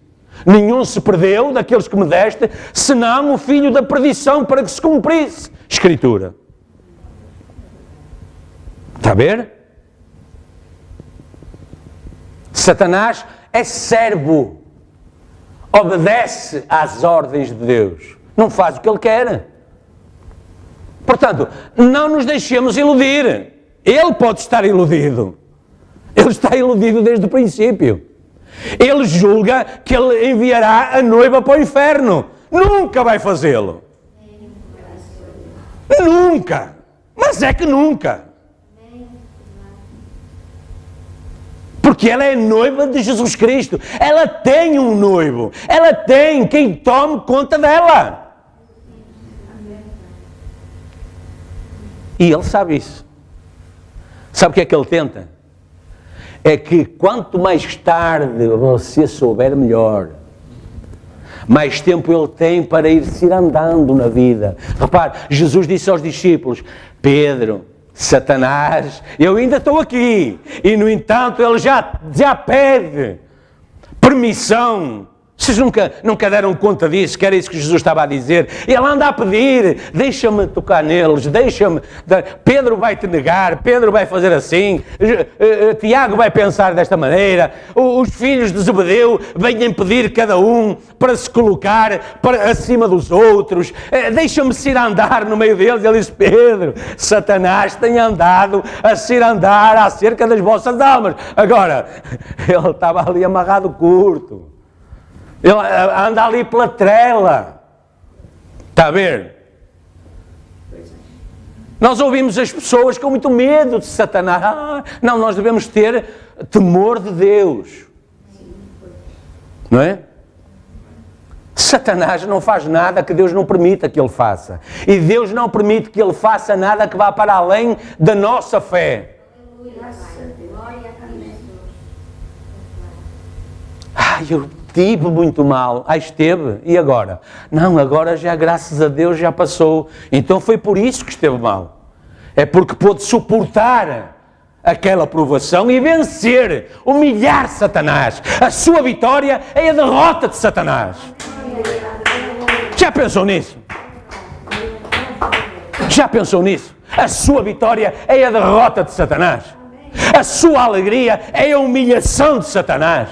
Nenhum se perdeu daqueles que me deste, senão o filho da perdição, para que se cumprisse a Escritura. Está a ver? Satanás é servo, obedece às ordens de Deus, não faz o que ele quer. Portanto, não nos deixemos iludir. Ele pode estar iludido. Ele está iludido desde o princípio. Ele julga que ele enviará a noiva para o inferno. Nunca vai fazê-lo. Nunca. Mas é que nunca. Porque ela é noiva de Jesus Cristo. Ela tem um noivo. Ela tem quem tome conta dela. E ele sabe isso. Sabe o que é que ele tenta? É que quanto mais tarde você souber, melhor. Mais tempo ele tem para ir andando na vida. Repare, Jesus disse aos discípulos: Pedro, Satanás, eu ainda estou aqui. E no entanto ele já pede permissão. Vocês nunca deram conta disso, que era isso que Jesus estava a dizer. Ele anda a pedir: deixa-me tocar neles, deixa-me. Pedro vai te negar, Pedro vai fazer assim, Tiago vai pensar desta maneira, os filhos de Zebedeu vêm pedir cada um para se colocar acima dos outros, deixa-me se ir andar no meio deles. Ele disse: Pedro, Satanás tem andado a se ir andar acerca das vossas almas. Agora, ele estava ali amarrado curto. Ele anda ali pela trela. Está a ver? Nós ouvimos as pessoas com muito medo de Satanás. Não, nós devemos ter temor de Deus. Não é? Satanás não faz nada que Deus não permita que ele faça. E Deus não permite que ele faça nada que vá para além da nossa fé. Eu tive muito mal. Esteve. E agora? Não, agora já, graças a Deus, já passou. Então foi por isso que esteve mal. É porque pôde suportar aquela provação e vencer, humilhar Satanás. A sua vitória é a derrota de Satanás. Já pensou nisso? Já pensou nisso? A sua vitória é a derrota de Satanás. A sua alegria é a humilhação de Satanás.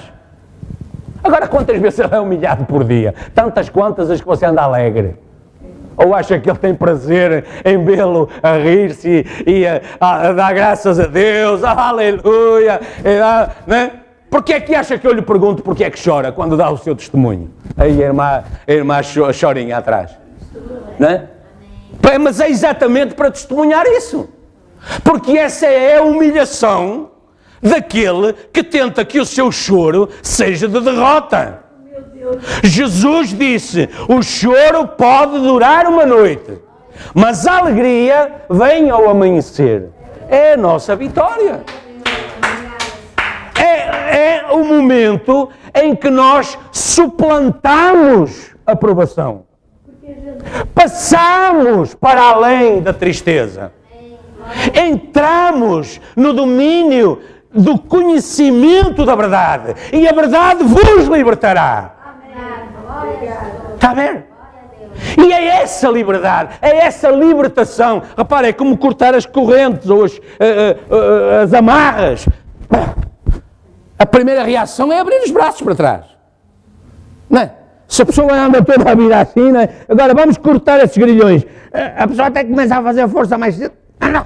Agora, quantas vezes ele é humilhado por dia? Tantas quantas as que você anda alegre. Ou acha que ele tem prazer em vê-lo a rir-se e a dar graças a Deus, aleluia, né? Porquê é que acha que eu lhe pergunto porquê é que chora quando dá o seu testemunho? Aí a irmã chorinha atrás. Né? Mas é exatamente para testemunhar isso. Porque essa é a humilhação daquele que tenta que o seu choro seja de derrota. Jesus disse: o choro pode durar uma noite, mas a alegria vem ao amanhecer. É a nossa vitória. É o momento em que nós suplantamos a provação. Passamos para além da tristeza. Entramos no domínio do conhecimento da verdade. E a verdade vos libertará. Está a ver? E é essa liberdade, é essa libertação. Repara, é como cortar as correntes ou as amarras. A primeira reação é abrir os braços para trás. Não é? Se a pessoa anda toda a vida assim, não é? Agora vamos cortar esses grilhões. A pessoa até começa a fazer força mais cedo. Não.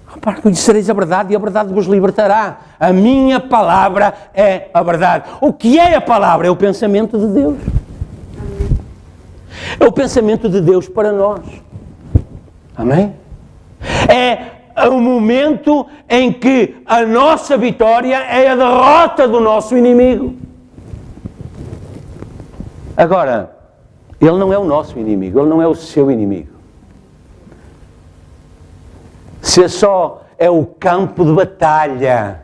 Repara, conhecereis a verdade e a verdade vos libertará. A minha palavra é a verdade. O que é a palavra? É o pensamento de Deus. É o pensamento de Deus para nós. Amém? É o momento em que a nossa vitória é a derrota do nosso inimigo. Agora, ele não é o nosso inimigo, ele não é o seu inimigo. Se só é o campo de batalha,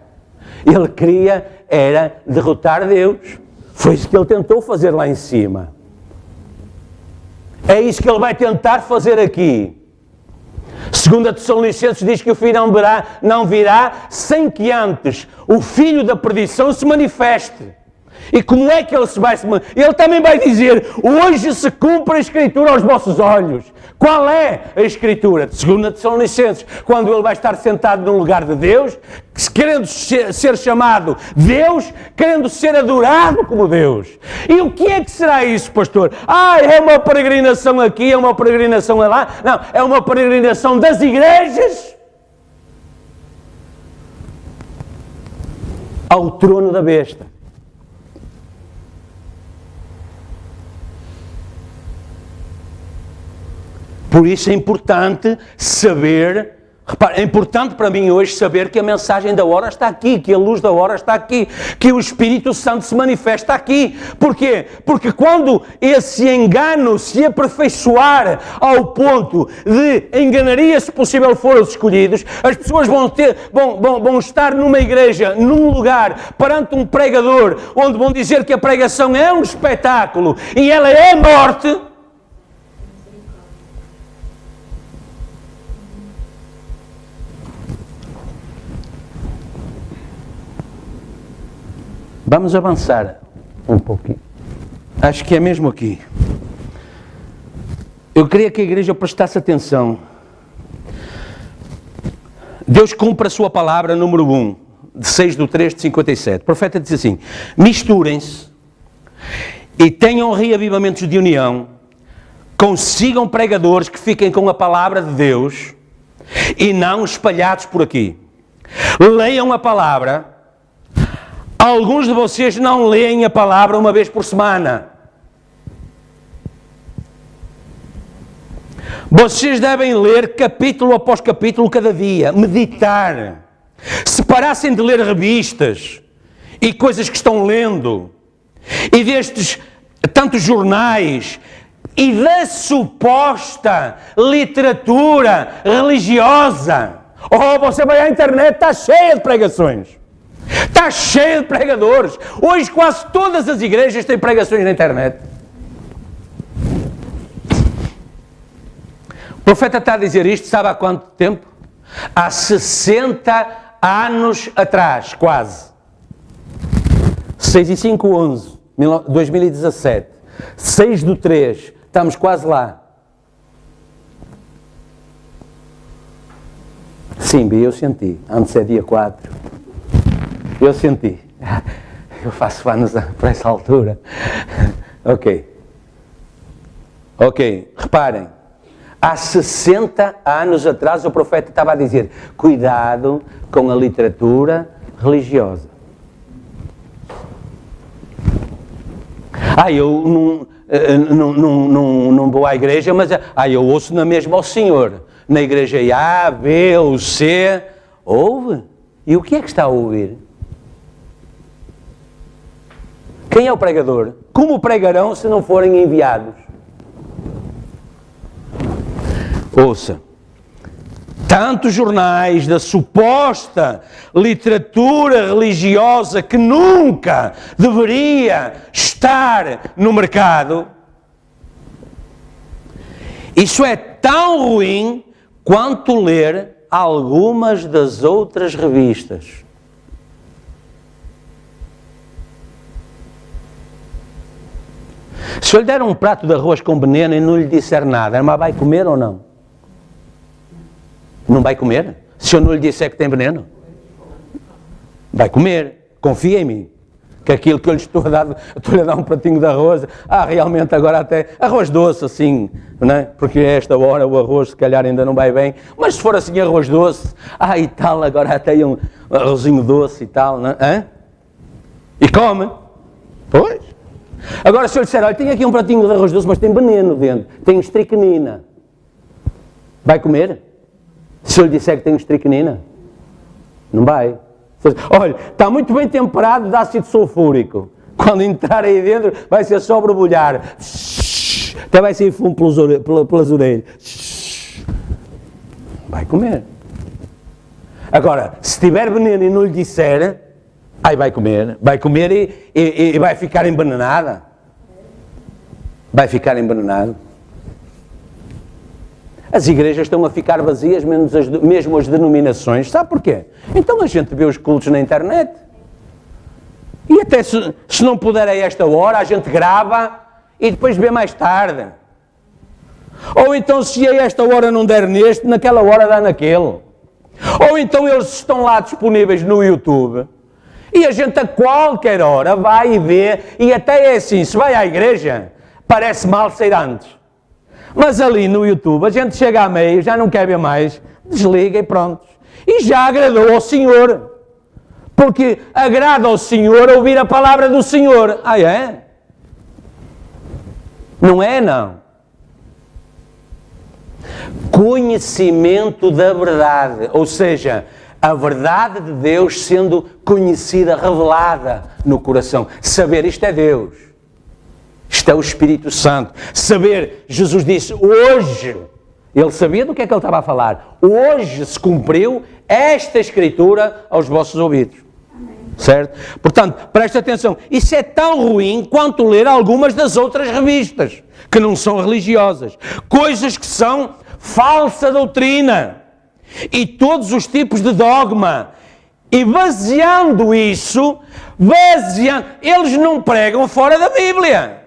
ele queria era derrotar Deus. Foi isso que ele tentou fazer lá em cima. É isso que ele vai tentar fazer aqui. 2 Tessalonicenses diz que o fim não virá sem que antes o filho da perdição se manifeste. E como é que ele se vai se manifestar? Ele também vai dizer: hoje se cumpre a Escritura aos vossos olhos. Qual é a Escritura? De 2 Tessalonicenses, quando ele vai estar sentado no lugar de Deus, querendo ser chamado Deus, querendo ser adorado como Deus. E o que é que será isso, pastor? É uma peregrinação aqui, é uma peregrinação lá? Não, é uma peregrinação das igrejas ao trono da besta. Por isso é importante saber, Repare, é importante para mim hoje saber que a mensagem da hora está aqui, que a luz da hora está aqui, que o Espírito Santo se manifesta aqui. Porquê? Porque quando esse engano se aperfeiçoar ao ponto de enganaria, se possível for, os escolhidos, as pessoas vão estar numa igreja, num lugar, perante um pregador, onde vão dizer que a pregação é um espetáculo e ela é morte. Vamos avançar um pouquinho. Acho que é mesmo aqui. Eu queria que a igreja prestasse atenção. Deus cumpre a sua palavra, número 1, de 6/3/57. O profeta diz assim: misturem-se e tenham reavivamentos de união, consigam pregadores que fiquem com a palavra de Deus e não espalhados por aqui. Leiam a palavra. Alguns de vocês não leem a palavra uma vez por semana. Vocês devem ler capítulo após capítulo cada dia, meditar. Se parassem de ler revistas e coisas que estão lendo, e destes tantos jornais, e da suposta literatura religiosa, você vai à internet, está cheia de pregações. Está cheio de pregadores. Hoje quase todas as igrejas têm pregações na internet. O profeta está a dizer isto, sabe há quanto tempo? Há 60 anos atrás, quase. 6/5/11, 2017. 6/3, estamos quase lá. Sim, eu senti. Antes é dia 4. Eu senti. Eu faço anos para essa altura. Ok. Reparem. Há 60 anos atrás o profeta estava a dizer: cuidado com a literatura religiosa. Eu não vou à igreja, mas eu ouço na mesma ao Senhor. Na igreja A, B ou C. Ouve. E o que é que está a ouvir? Quem é o pregador? Como pregarão se não forem enviados? Ouça, tantos jornais da suposta literatura religiosa que nunca deveria estar no mercado, isso é tão ruim quanto ler algumas das outras revistas. Se eu lhe der um prato de arroz com veneno e não lhe disser nada, mas vai comer ou não? Não vai comer? Se eu não lhe disser que tem veneno? Vai comer. Confia em mim. Que aquilo que eu lhe estou-lhe a dar um pratinho de arroz, realmente agora até arroz doce assim, não é? Porque a esta hora o arroz se calhar ainda não vai bem, mas se for assim arroz doce, e tal, agora até um arrozinho doce e tal, não é? E come. Pois. Agora se eu lhe disser, olha, tem aqui um pratinho de arroz doce, mas tem veneno dentro, tem estricnina. Vai comer? Se eu lhe disser que tem estricnina? Não vai. Olha, está muito bem temperado de ácido sulfúrico. Quando entrar aí dentro, vai ser só borbulhar. Até vai sair fumo pelas orelhas. Vai comer. Agora, se tiver veneno e não lhe disser, vai comer. Vai comer e vai ficar envenenada. Vai ficar envenenado. As igrejas estão a ficar vazias, mesmo as denominações. Sabe porquê? Então a gente vê os cultos na internet. E até se não puder a esta hora, a gente grava e depois vê mais tarde. Ou então se a esta hora não der neste, naquela hora dá naquele. Ou então eles estão lá disponíveis no YouTube. E a gente a qualquer hora vai e vê. E até é assim, se vai à igreja, parece mal sair antes. Mas ali no YouTube, a gente chega a meio, já não quer ver mais, desliga e pronto. E já agradou ao Senhor. Porque agrada ao Senhor ouvir a palavra do Senhor. É? Não é, não. Conhecimento da verdade, ou seja, a verdade de Deus sendo conhecida, revelada no coração. Saber, isto é Deus. Isto é o Espírito Santo. Saber, Jesus disse, hoje, ele sabia do que é que ele estava a falar. Hoje se cumpriu esta Escritura aos vossos ouvidos. Certo? Portanto, preste atenção, isso é tão ruim quanto ler algumas das outras revistas, que não são religiosas. Coisas que são falsa doutrina e todos os tipos de dogma. E baseando isso, eles não pregam fora da Bíblia.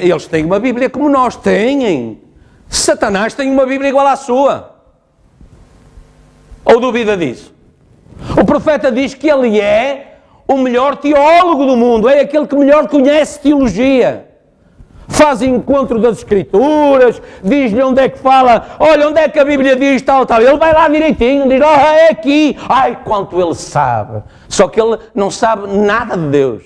Eles têm uma Bíblia como nós têm. Satanás tem uma Bíblia igual à sua. Ou duvida disso? O profeta diz que ele é o melhor teólogo do mundo, é aquele que melhor conhece teologia. Faz encontro das Escrituras, diz-lhe onde é que fala, olha, onde é que a Bíblia diz tal, tal. Ele vai lá direitinho, diz, é aqui. Ai, quanto ele sabe. Só que ele não sabe nada de Deus.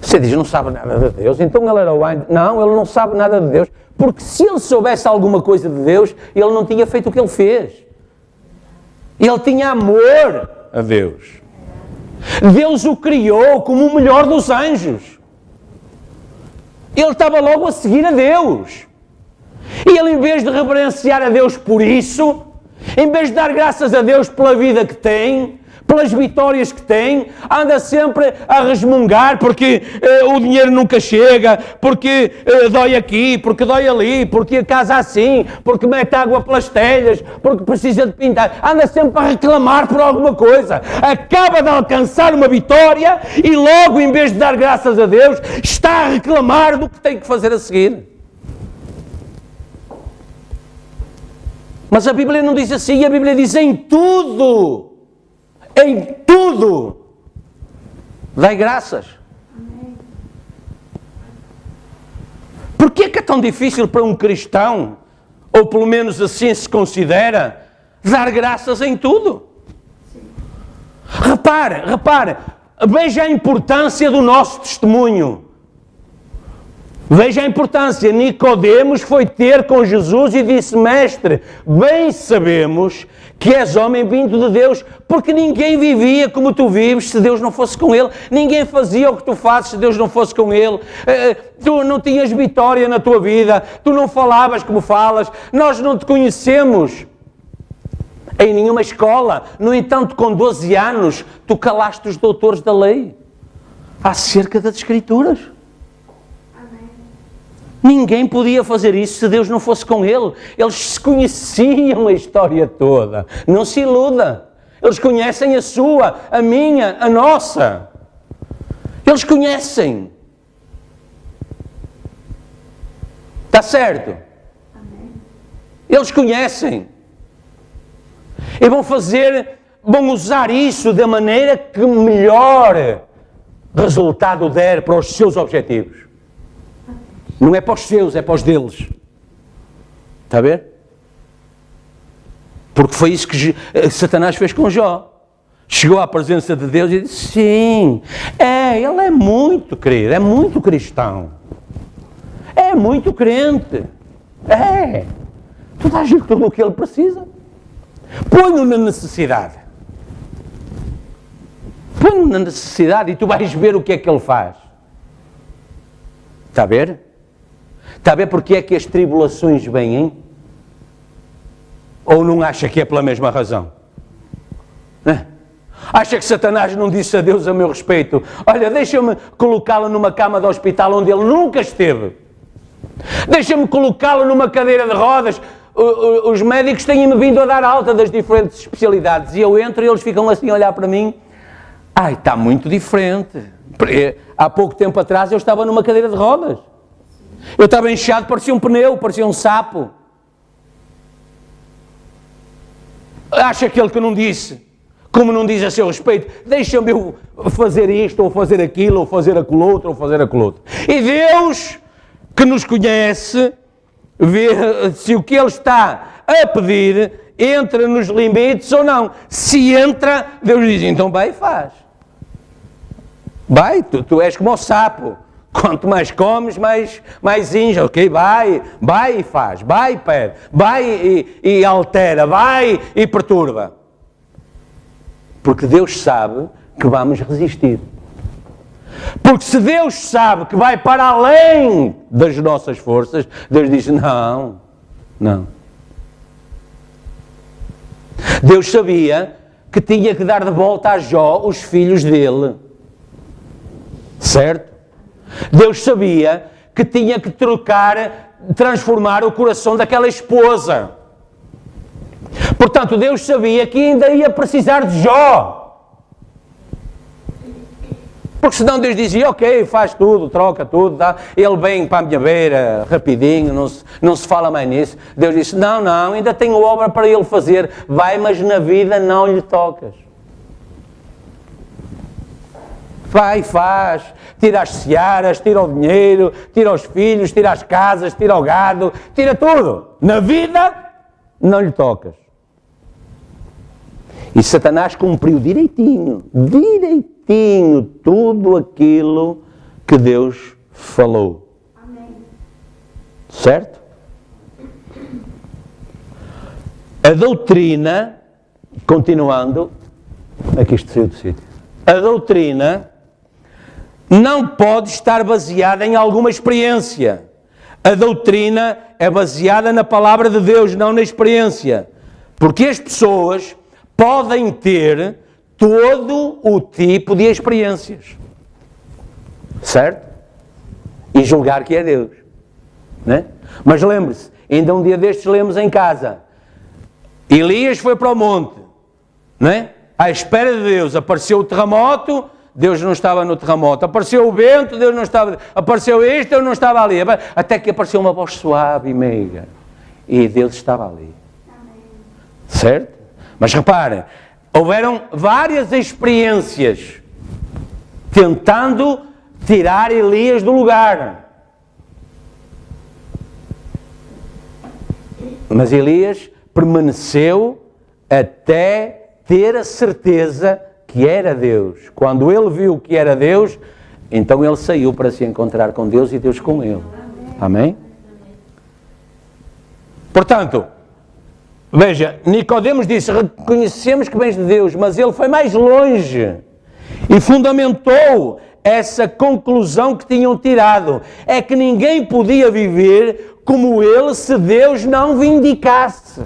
Você diz, não sabe nada de Deus, então ele era o anjo. Não, ele não sabe nada de Deus, porque se ele soubesse alguma coisa de Deus, ele não tinha feito o que ele fez. Ele tinha amor a Deus. Deus o criou como o melhor dos anjos. Ele estava logo a seguir a Deus. E ele, em vez de reverenciar a Deus por isso, em vez de dar graças a Deus pela vida que tem, pelas vitórias que tem, anda sempre a resmungar porque o dinheiro nunca chega, porque dói aqui, porque dói ali, porque a casa assim, porque mete água pelas telhas, porque precisa de pintar. Anda sempre a reclamar por alguma coisa. Acaba de alcançar uma vitória e logo, em vez de dar graças a Deus, está a reclamar do que tem que fazer a seguir. Mas a Bíblia não diz assim, a Bíblia diz em tudo. Em tudo, dai graças. Porquê que é tão difícil para um cristão, ou pelo menos assim se considera, dar graças em tudo? Repare, veja a importância do nosso testemunho. Veja a importância. Nicodemos foi ter com Jesus e disse, mestre, bem sabemos que és homem vindo de Deus, porque ninguém vivia como tu vives se Deus não fosse com ele. Ninguém fazia o que tu fazes se Deus não fosse com ele. Tu não tinhas vitória na tua vida, tu não falavas como falas, nós não te conhecemos em nenhuma escola. No entanto, com 12 anos, tu calaste os doutores da lei acerca das Escrituras. Ninguém podia fazer isso se Deus não fosse com ele. Eles se conheciam a história toda. Não se iluda. Eles conhecem a sua, a minha, a nossa. Eles conhecem. Está certo? Eles conhecem. E vão usar isso da maneira que melhor resultado der para os seus objetivos. Não é para os seus, é para os deles. Está a ver? Porque foi isso que Satanás fez com Jó. Chegou à presença de Deus e disse, sim, ele é muito querido, é muito cristão. É muito crente. Tu dás-lhe tudo o que ele precisa. Põe-o na necessidade. Põe-o na necessidade e tu vais ver o que é que ele faz. Está a ver? Está a ver porque é que as tribulações vêm? Ou não acha que é pela mesma razão? Acha que Satanás não disse a Deus a meu respeito, olha, deixa-me colocá-lo numa cama de hospital onde ele nunca esteve. Deixa-me colocá-lo numa cadeira de rodas. Os médicos têm-me vindo a dar alta das diferentes especialidades e eu entro e eles ficam assim a olhar para mim. Está muito diferente. Há pouco tempo atrás eu estava numa cadeira de rodas. Eu estava inchado, parecia um pneu, parecia um sapo. Acha aquele que não disse, como não diz a seu respeito, deixa-me eu fazer isto, ou fazer aquilo, ou fazer aquilo outro, ou fazer aquilo outro. E Deus, que nos conhece, vê se o que Ele está a pedir entra nos limites ou não. Se entra, Deus diz, então vai e faz. Vai, tu és como o sapo. Quanto mais comes, mais inja, ok? Vai e faz, vai e pede, vai e altera, vai e perturba. Porque Deus sabe que vamos resistir. Porque se Deus sabe que vai para além das nossas forças, Deus diz, não. Deus sabia que tinha que dar de volta a Jó os filhos dele. Certo? Deus sabia que tinha que transformar o coração daquela esposa. Portanto, Deus sabia que ainda ia precisar de Jó. Porque senão Deus dizia, ok, faz tudo, troca tudo, tá? Ele vem para a minha beira rapidinho, não se fala mais nisso. Deus disse, não, ainda tenho obra para ele fazer. Vai, mas na vida não lhe tocas. Vai, faz, tira as searas, tira o dinheiro, tira os filhos, tira as casas, tira o gado, tira tudo. Na vida, não lhe tocas. E Satanás cumpriu direitinho tudo aquilo que Deus falou. Amém. Certo? A doutrina, continuando, aqui isto saiu do sítio. A doutrina não pode estar baseada em alguma experiência. A doutrina é baseada na palavra de Deus, não na experiência. Porque as pessoas podem ter todo o tipo de experiências. Certo? E julgar que é Deus. Né? Mas lembre-se, ainda um dia destes lemos em casa. Elias foi para o monte. Né? À espera de Deus. Apareceu o terremoto, Deus não estava no terremoto. Apareceu o vento, Deus não estava. Apareceu isto, Deus não estava ali. Até que apareceu uma voz suave e meiga. E Deus estava ali. Certo? Mas reparem, houveram várias experiências tentando tirar Elias do lugar. Mas Elias permaneceu até ter a certeza que era Deus. Quando ele viu que era Deus, então ele saiu para se encontrar com Deus e Deus com ele. Amém? Portanto, veja, Nicodemos disse, reconhecemos que vens de Deus, mas ele foi mais longe e fundamentou essa conclusão que tinham tirado. É que ninguém podia viver como ele se Deus não vindicasse.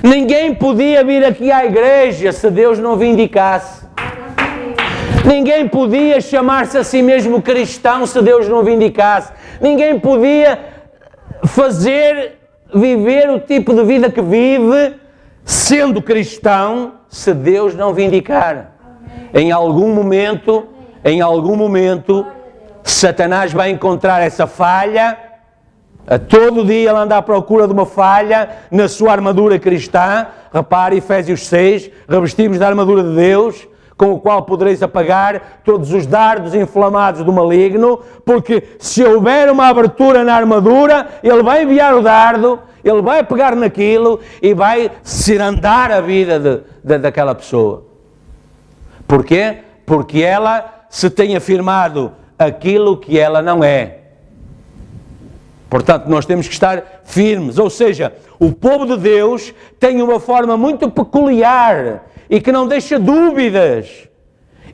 Ninguém podia vir aqui à igreja se Deus não vindicasse. Ninguém podia chamar-se a si mesmo cristão se Deus não vindicasse. Ninguém podia viver o tipo de vida que vive sendo cristão se Deus não vindicar. Em algum momento, Satanás vai encontrar essa falha. A todo dia ele anda à procura de uma falha na sua armadura cristã. Repare, Efésios 6, revestimos da armadura de Deus, com o qual podereis apagar todos os dardos inflamados do maligno, porque se houver uma abertura na armadura, ele vai enviar o dardo, ele vai pegar naquilo e vai cirandar a vida daquela pessoa. Porquê? Porque ela se tem afirmado aquilo que ela não é. Portanto, nós temos que estar firmes, ou seja, o povo de Deus tem uma forma muito peculiar e que não deixa dúvidas.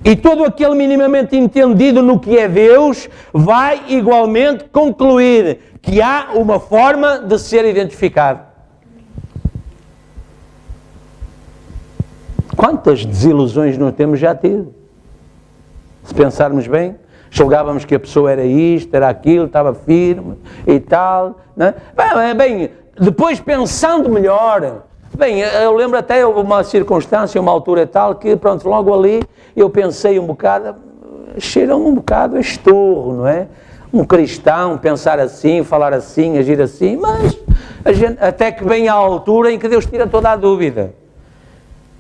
E todo aquele minimamente entendido no que é Deus vai igualmente concluir que há uma forma de ser identificado. Quantas desilusões não temos já tido? Se pensarmos bem, julgávamos que a pessoa era isto, era aquilo, estava firme e tal. Não é? Bem, depois pensando melhor, bem, eu lembro até uma circunstância, uma altura tal, que pronto, logo ali eu pensei um bocado, cheirou-me um bocado a esturro, não é? Um cristão pensar assim, falar assim, agir assim, mas a gente, até que vem à altura em que Deus tira toda a dúvida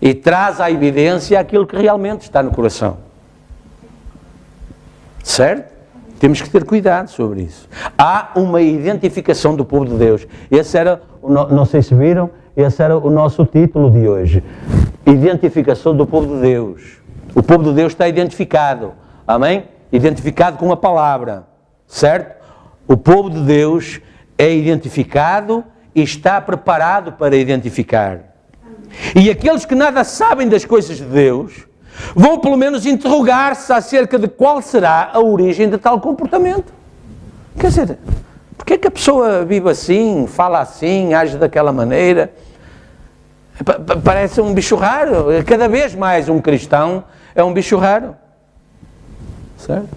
e traz à evidência aquilo que realmente está no coração. Certo? Temos que ter cuidado sobre isso. Há uma identificação do povo de Deus. Esse era, não sei se viram, esse era o nosso título de hoje. Identificação do povo de Deus. O povo de Deus está identificado, amém? Identificado com a palavra, certo? O povo de Deus é identificado e está preparado para identificar. E aqueles que nada sabem das coisas de Deus vão pelo menos interrogar-se acerca de qual será a origem de tal comportamento. Quer dizer, porque é que a pessoa vive assim, fala assim, age daquela maneira? Parece um bicho raro. Cada vez mais um cristão é um bicho raro. Certo?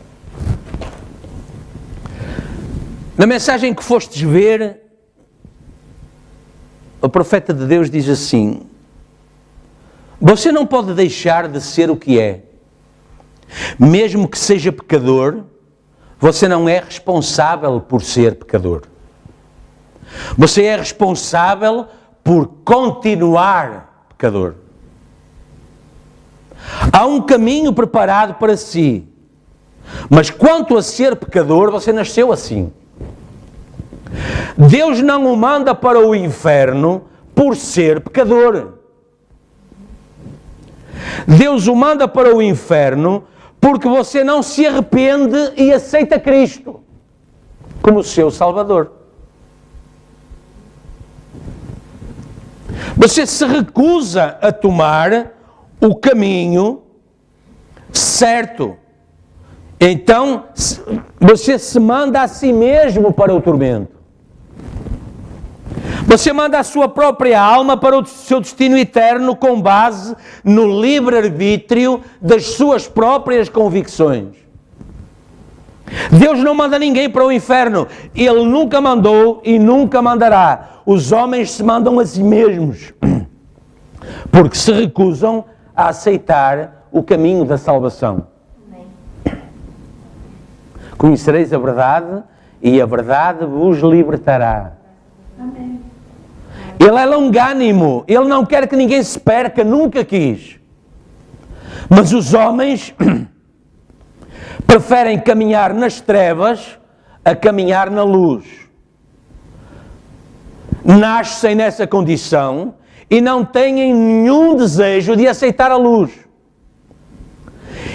Na mensagem que fostes ver, o profeta de Deus diz assim: você não pode deixar de ser o que é. Mesmo que seja pecador, você não é responsável por ser pecador. Você é responsável por continuar pecador. Há um caminho preparado para si, mas quanto a ser pecador, você nasceu assim. Deus não o manda para o inferno por ser pecador. Deus o manda para o inferno porque você não se arrepende e aceita Cristo como seu Salvador. Você se recusa a tomar o caminho certo. Então, você se manda a si mesmo para o tormento. Você manda a sua própria alma para o seu destino eterno com base no livre-arbítrio das suas próprias convicções. Deus não manda ninguém para o inferno. Ele nunca mandou e nunca mandará. Os homens se mandam a si mesmos, porque se recusam a aceitar o caminho da salvação. Conhecereis a verdade e a verdade vos libertará. Amém. Ele é longânimo, ele não quer que ninguém se perca, nunca quis. Mas os homens preferem caminhar nas trevas a caminhar na luz. Nascem nessa condição e não têm nenhum desejo de aceitar a luz.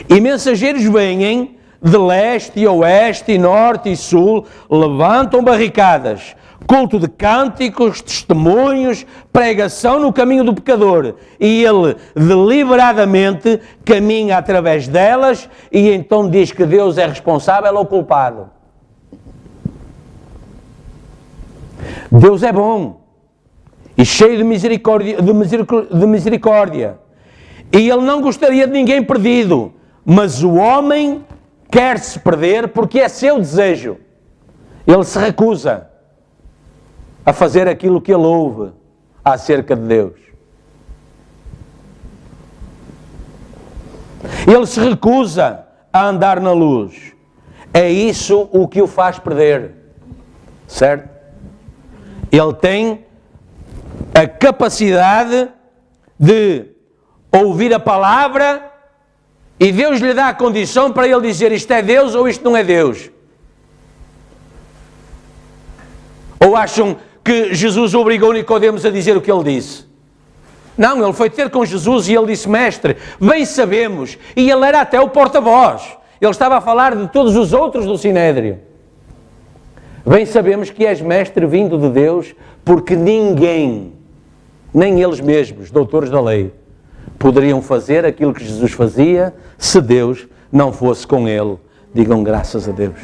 E mensageiros vêm de leste e oeste, e norte e sul, levantam barricadas, culto de cânticos, testemunhos, pregação no caminho do pecador. E ele deliberadamente caminha através delas e então diz que Deus é responsável ou culpado. Deus é bom e cheio de misericórdia. E ele não gostaria de ninguém perdido, mas o homem quer se perder porque é seu desejo. Ele se recusa a fazer aquilo que ele ouve acerca de Deus. Ele se recusa a andar na luz. É isso o que o faz perder. Certo? Ele tem a capacidade de ouvir a palavra e Deus lhe dá a condição para ele dizer isto é Deus ou isto não é Deus. Ou acham que Jesus obrigou Nicodemos a dizer o que ele disse? Não, ele foi ter com Jesus e ele disse: mestre, bem sabemos. E ele era até o porta-voz. Ele estava a falar de todos os outros do Sinédrio. Bem sabemos que és mestre vindo de Deus, porque ninguém, nem eles mesmos, doutores da lei, poderiam fazer aquilo que Jesus fazia se Deus não fosse com ele. Digam graças a Deus.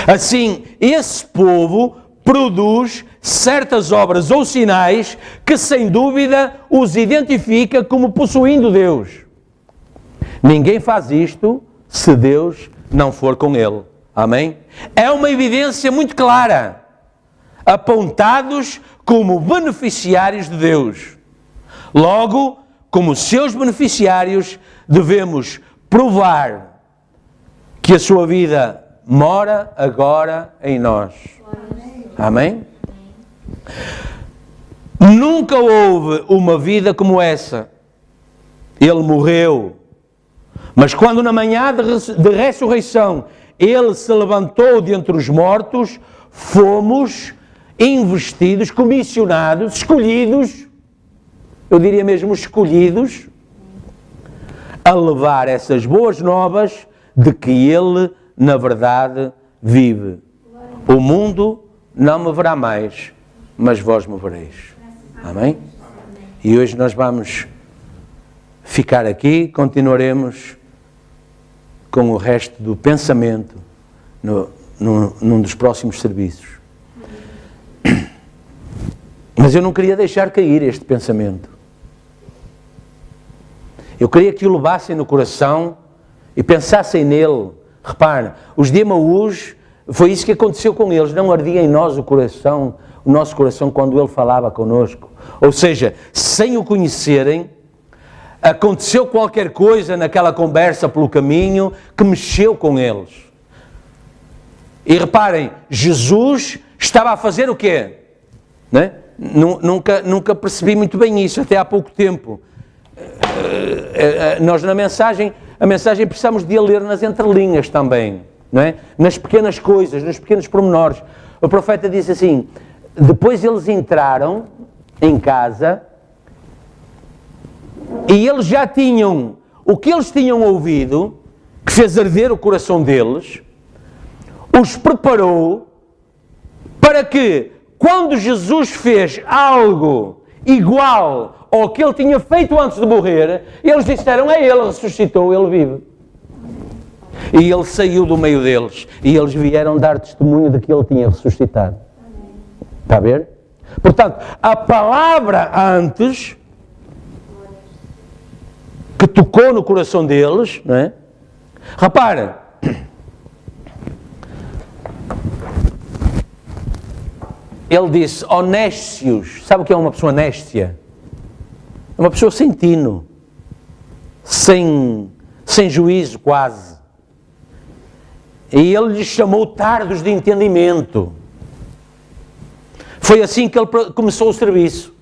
Assim, esse povo produz certas obras ou sinais que, sem dúvida, os identifica como possuindo Deus. Ninguém faz isto se Deus não for com ele. Amém? É uma evidência muito clara. Apontados como beneficiários de Deus. Logo, como seus beneficiários, devemos provar que a sua vida mora agora em nós. Amém? Nunca houve uma vida como essa. Ele morreu, mas quando na manhã de ressurreição ele se levantou de entre os mortos, fomos investidos, comissionados, escolhidos, eu diria mesmo escolhidos, a levar essas boas novas de que Ele, na verdade, vive. O mundo não me verá mais, mas vós me vereis. Amém? E hoje nós vamos ficar aqui, continuaremos com o resto do pensamento num dos próximos serviços. Mas eu não queria deixar cair este pensamento. Eu queria que o levassem no coração e pensassem nele. Repare, os de Emaús, foi isso que aconteceu com eles. Não ardia em nós o nosso coração quando ele falava connosco. Ou seja, sem o conhecerem, aconteceu qualquer coisa naquela conversa pelo caminho que mexeu com eles. E reparem, Jesus estava a fazer o quê? Né? Nunca percebi muito bem isso, até há pouco tempo. Nós a mensagem precisamos de a ler nas entrelinhas também, não é? Nas pequenas coisas, nos pequenos pormenores. O profeta disse assim, depois eles entraram em casa e eles já tinham, o que eles tinham ouvido, que fez arder o coração deles, os preparou para que, quando Jesus fez algo igual ao que ele tinha feito antes de morrer, eles disseram, ele ressuscitou, ele vive. E ele saiu do meio deles, e eles vieram dar testemunho de que ele tinha ressuscitado. Está a ver? Portanto, a palavra antes, que tocou no coração deles, não é? Repara, ele disse, honestos, sabe o que é uma pessoa néstia? É uma pessoa sem tino, sem juízo quase. E ele lhes chamou tardos de entendimento. Foi assim que ele começou o serviço.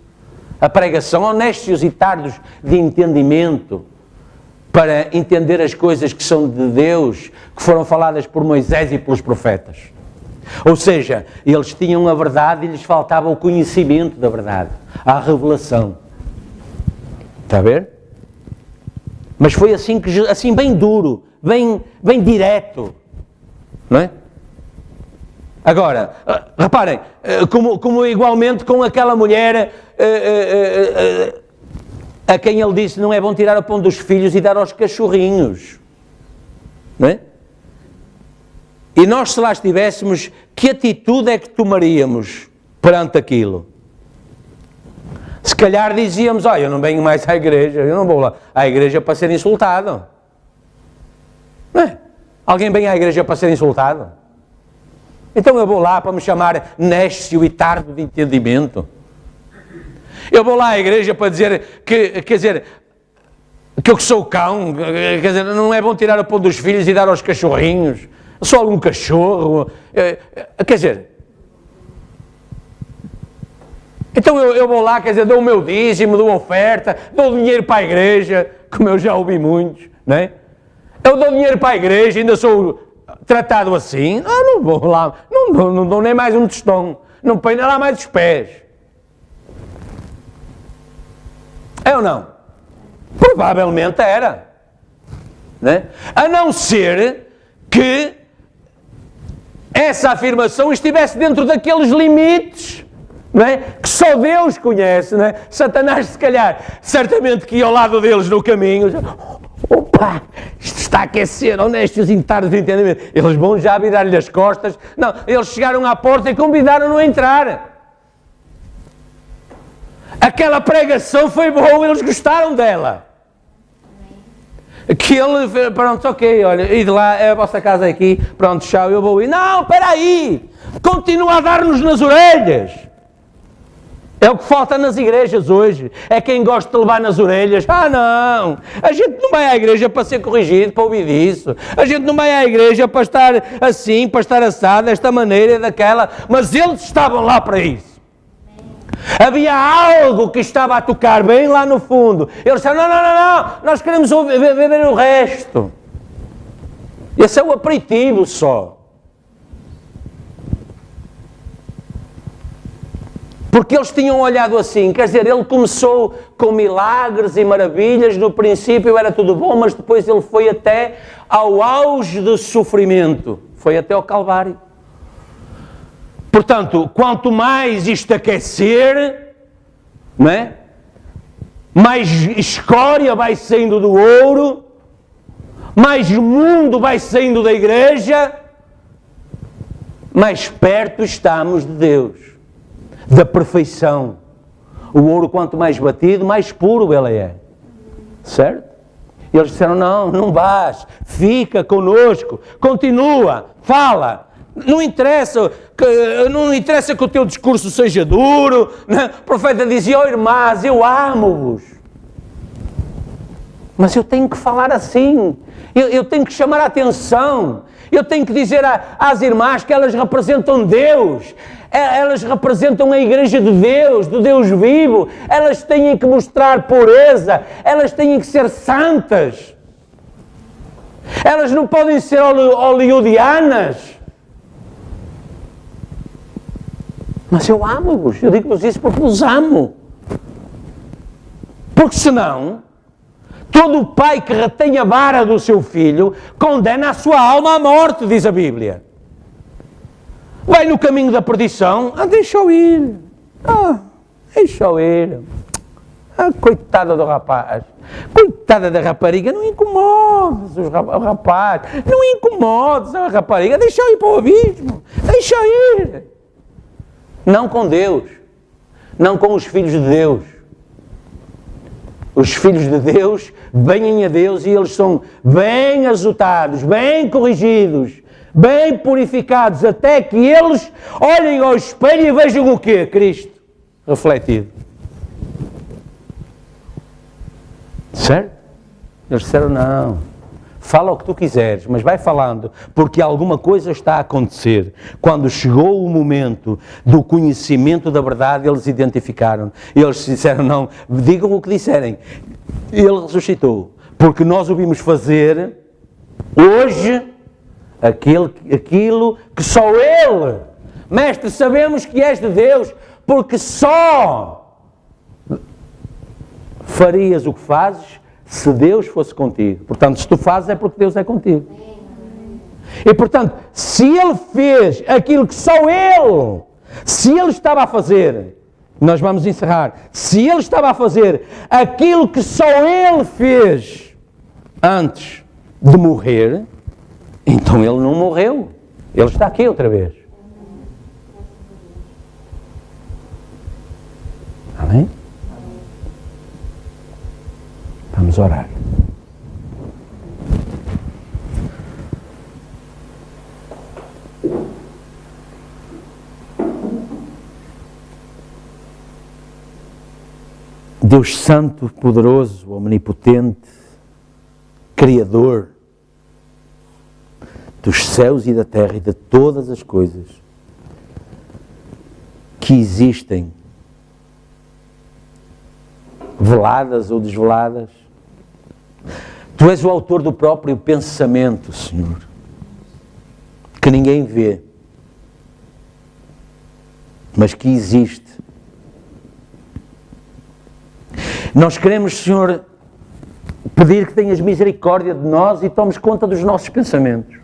A pregação, honestos e tardos de entendimento, para entender as coisas que são de Deus, que foram faladas por Moisés e pelos profetas. Ou seja, eles tinham a verdade e lhes faltava o conhecimento da verdade, a revelação. Está a ver? Mas foi assim, assim bem duro, bem direto, não é? Agora, reparem, como igualmente com aquela mulher a quem ele disse, não é bom tirar o pão dos filhos e dar aos cachorrinhos, não é? E nós, se lá estivéssemos, que atitude é que tomaríamos perante aquilo? Se calhar dizíamos, eu não venho mais à igreja, eu não vou lá à igreja para ser insultado. Não é? Alguém vem à igreja para ser insultado? Então eu vou lá para me chamar néscio e tardo de entendimento. Eu vou lá à igreja para dizer que eu sou cão, quer dizer, não é bom tirar o pão dos filhos e dar aos cachorrinhos. Só algum cachorro, quer dizer, então eu vou lá, quer dizer, dou o meu dízimo, dou oferta, dou dinheiro para a igreja, como eu já ouvi muitos, não é? Eu dou dinheiro para a igreja, ainda sou tratado assim, não vou lá, não dou nem mais um tostão, não ponho lá mais os pés. É ou não? Provavelmente era, né? A não ser que essa afirmação estivesse dentro daqueles limites, não é? Que só Deus conhece, não é? Satanás, se calhar, certamente que ia ao lado deles no caminho, opa, isto está a aquecer, honestos e tardos de entendimento. Eles vão já virar-lhe as costas. Não, eles chegaram à porta e convidaram-no a entrar. Aquela pregação foi boa, eles gostaram dela. Que ele, pronto, ok, olha, e de lá, é a vossa casa aqui, pronto, tchau, eu vou ir. Não, espera aí, continua a dar-nos nas orelhas. É o que falta nas igrejas hoje, é quem gosta de levar nas orelhas. Não, a gente não vai à igreja para ser corrigido, para ouvir isso. A gente não vai à igreja para estar assim, para estar assado, desta maneira e daquela, mas eles estavam lá para isso. Havia algo que estava a tocar bem lá no fundo. Eles disseram, não, nós queremos ver o resto. Esse é o aperitivo só. Porque eles tinham olhado assim, quer dizer, ele começou com milagres e maravilhas, no princípio era tudo bom, mas depois ele foi até ao auge do sofrimento, foi até ao Calvário. Portanto, quanto mais isto aquecer, não é? Mais escória vai saindo do ouro, mais mundo vai saindo da igreja, mais perto estamos de Deus, da perfeição. O ouro, quanto mais batido, mais puro ele é. Certo? E eles disseram, não vais, fica conosco, continua, fala. Não interessa que o teu discurso seja duro. Né? O profeta dizia, irmãs, eu amo-vos. Mas eu tenho que falar assim, eu tenho que chamar a atenção, eu tenho que dizer às irmãs que elas representam Deus, elas representam a igreja de Deus, do Deus vivo, elas têm que mostrar pureza, elas têm que ser santas, elas não podem ser hollywoodianas. Mas eu amo-vos, eu digo-vos isso porque vos amo. Porque senão, todo o pai que retém a vara do seu filho condena a sua alma à morte, diz a Bíblia. Vai no caminho da perdição, deixa-o ir. Deixa-o ir. Coitada do rapaz, coitada da rapariga, não incomodes o rapaz, não incomodes a rapariga, deixa-o ir para o abismo, deixa-o ir. Não com Deus, não com os filhos de Deus. Os filhos de Deus vêm a Deus e eles são bem azotados, bem corrigidos, bem purificados, até que eles olhem ao espelho e vejam o quê? Cristo refletido. Certo? Eles disseram, não. Fala o que tu quiseres, mas vai falando, porque alguma coisa está a acontecer. Quando chegou o momento do conhecimento da verdade, eles identificaram. Eles disseram, não, digam o que disserem. Ele ressuscitou, porque nós o vimos fazer hoje aquilo que só Ele. Mestre, sabemos que és de Deus, porque só farias o que fazes se Deus fosse contigo. Portanto, se tu fazes é porque Deus é contigo. E portanto, se Ele fez aquilo que só Ele, se Ele estava a fazer, nós vamos encerrar, se Ele estava a fazer aquilo que só Ele fez antes de morrer, então Ele não morreu. Ele está aqui outra vez. Amém? Vamos orar. Deus Santo, Poderoso, Omnipotente, Criador dos céus e da terra e de todas as coisas que existem, veladas ou desveladas. Tu és o autor do próprio pensamento, Senhor, que ninguém vê, mas que existe. Nós queremos, Senhor, pedir que tenhas misericórdia de nós e tomes conta dos nossos pensamentos.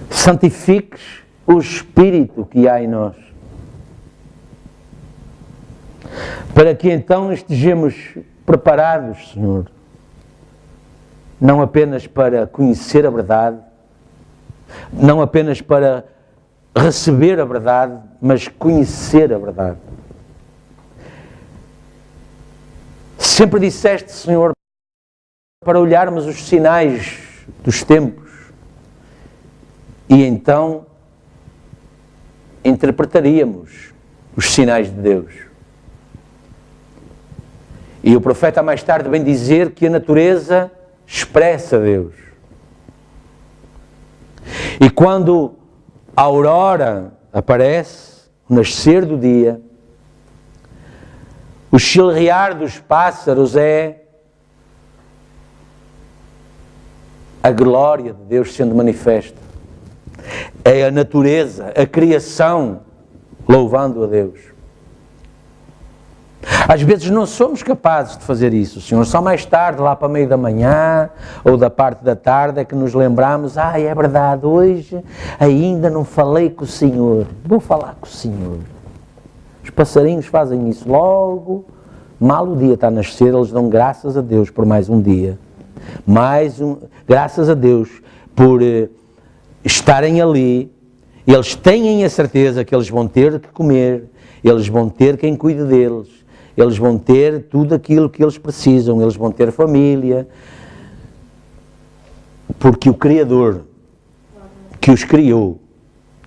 Santifiques o Espírito que há em nós, para que então estejamos preparados, Senhor, não apenas para conhecer a verdade, não apenas para receber a verdade, mas conhecer a verdade. Sempre disseste, Senhor, para olharmos os sinais dos tempos e então interpretaríamos os sinais de Deus. E o profeta mais tarde vem dizer que a natureza expressa Deus. E quando a aurora aparece, o nascer do dia, o chilrear dos pássaros é a glória de Deus sendo manifesta. É a natureza, a criação, louvando a Deus. Às vezes não somos capazes de fazer isso, Senhor. Só mais tarde, lá para meio da manhã ou da parte da tarde, é que nos lembramos, é verdade, hoje ainda não falei com o Senhor. Vou falar com o Senhor. Os passarinhos fazem isso logo, mal o dia está a nascer, eles dão graças a Deus por mais um dia. Graças a Deus por estarem ali. Eles têm a certeza que eles vão ter que comer, eles vão ter quem cuide deles, eles vão ter tudo aquilo que eles precisam, eles vão ter família, porque o Criador que os criou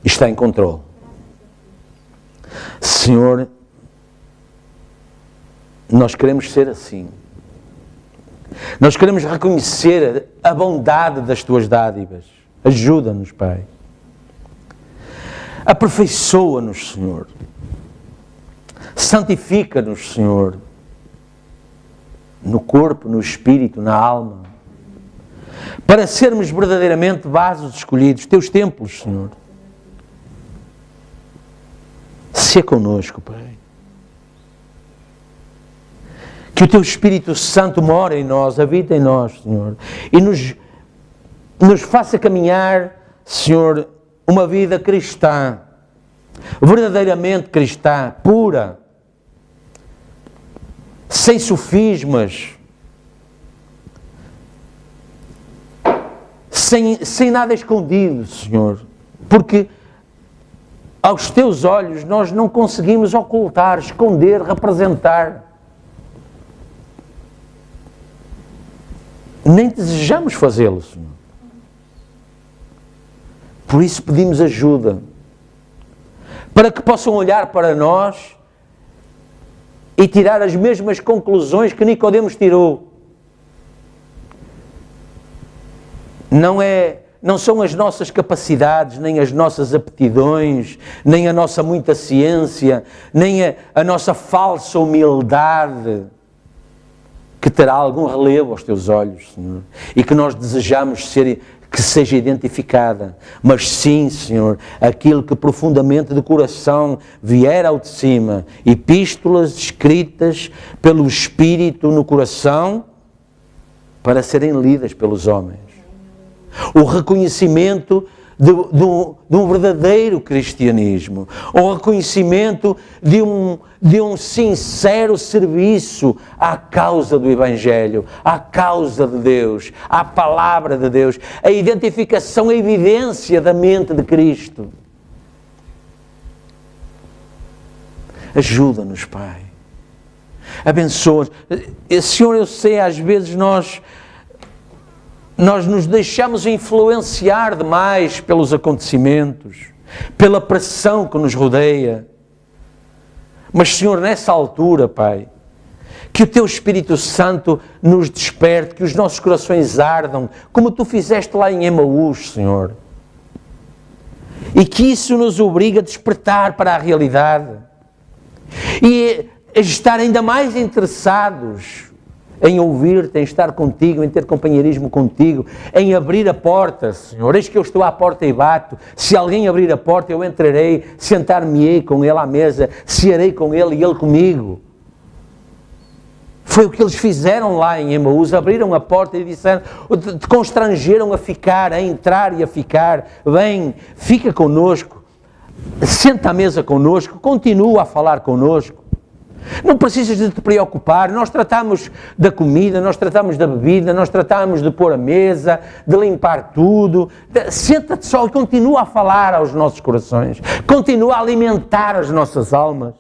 está em controle. Senhor, nós queremos ser assim. Nós queremos reconhecer a bondade das Tuas dádivas. Ajuda-nos, Pai. Aperfeiçoa-nos, Senhor. Santifica-nos, Senhor. No corpo, no espírito, na alma. Para sermos verdadeiramente vasos escolhidos, Teus templos, Senhor. Se connosco, Pai. Que o Teu Espírito Santo mora em nós, habita em nós, Senhor. E nos faça caminhar, Senhor, uma vida cristã. Verdadeiramente cristã, pura. Sem sofismas. Sem nada escondido, Senhor. Porque aos Teus olhos nós não conseguimos ocultar, esconder, representar. Nem desejamos fazê-lo, Senhor. Por isso pedimos ajuda, para que possam olhar para nós e tirar as mesmas conclusões que Nicodemos tirou. Não são as nossas capacidades, nem as nossas aptidões, nem a nossa muita ciência, nem a nossa falsa humildade, que terá algum relevo aos Teus olhos, Senhor, e que nós desejamos que seja identificada, mas sim, Senhor, aquilo que profundamente de coração vier ao de cima, epístolas escritas pelo Espírito no coração, para serem lidas pelos homens. O reconhecimento de um verdadeiro cristianismo, o reconhecimento de um sincero serviço à causa do Evangelho, à causa de Deus, à palavra de Deus, a identificação, a evidência da mente de Cristo. Ajuda-nos, Pai. Abençoa-nos. Senhor, eu sei, às vezes nós nos deixamos influenciar demais pelos acontecimentos, pela pressão que nos rodeia. Mas, Senhor, nessa altura, Pai, que o Teu Espírito Santo nos desperte, que os nossos corações ardam, como Tu fizeste lá em Emaús, Senhor. E que isso nos obriga a despertar para a realidade. E a estar ainda mais interessados em ouvir-te, em estar contigo, em ter companheirismo contigo, em abrir a porta, Senhor. Eis que eu estou à porta e bato. Se alguém abrir a porta, eu entrarei, sentar-me-ei com ele à mesa, cearei com ele e ele comigo. Foi o que eles fizeram lá em Emaús, abriram a porta e disseram, te constrangeram a ficar, a entrar e a ficar. Vem, fica connosco, senta à mesa connosco, continua a falar connosco. Não precisas de te preocupar, nós tratamos da comida, nós tratamos da bebida, nós tratamos de pôr a mesa, de limpar tudo. Senta-te só e continua a falar aos nossos corações, continua a alimentar as nossas almas.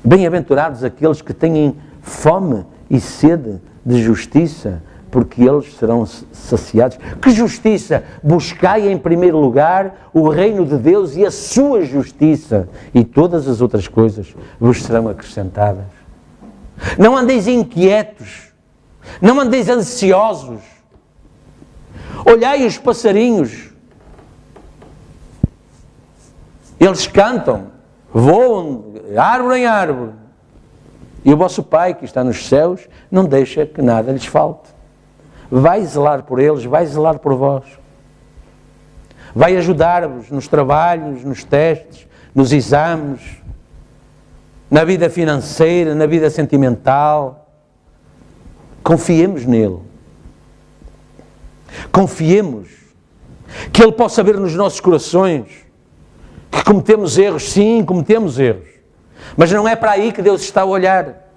Bem-aventurados aqueles que têm fome e sede de justiça, porque eles serão saciados. Que justiça? Buscai em primeiro lugar o reino de Deus e a sua justiça, e todas as outras coisas vos serão acrescentadas. Não andeis inquietos, não andeis ansiosos. Olhai os passarinhos, eles cantam, voam, árvore em árvore, e o vosso Pai que está nos céus não deixa que nada lhes falte. Vai zelar por eles, vai zelar por vós. vai ajudar-vos nos trabalhos, nos testes, nos exames, na vida financeira, na vida sentimental. Confiemos nele. Confiemos que Ele possa ver nos nossos corações que cometemos erros. Sim, cometemos erros. Mas não é para aí que Deus está a olhar.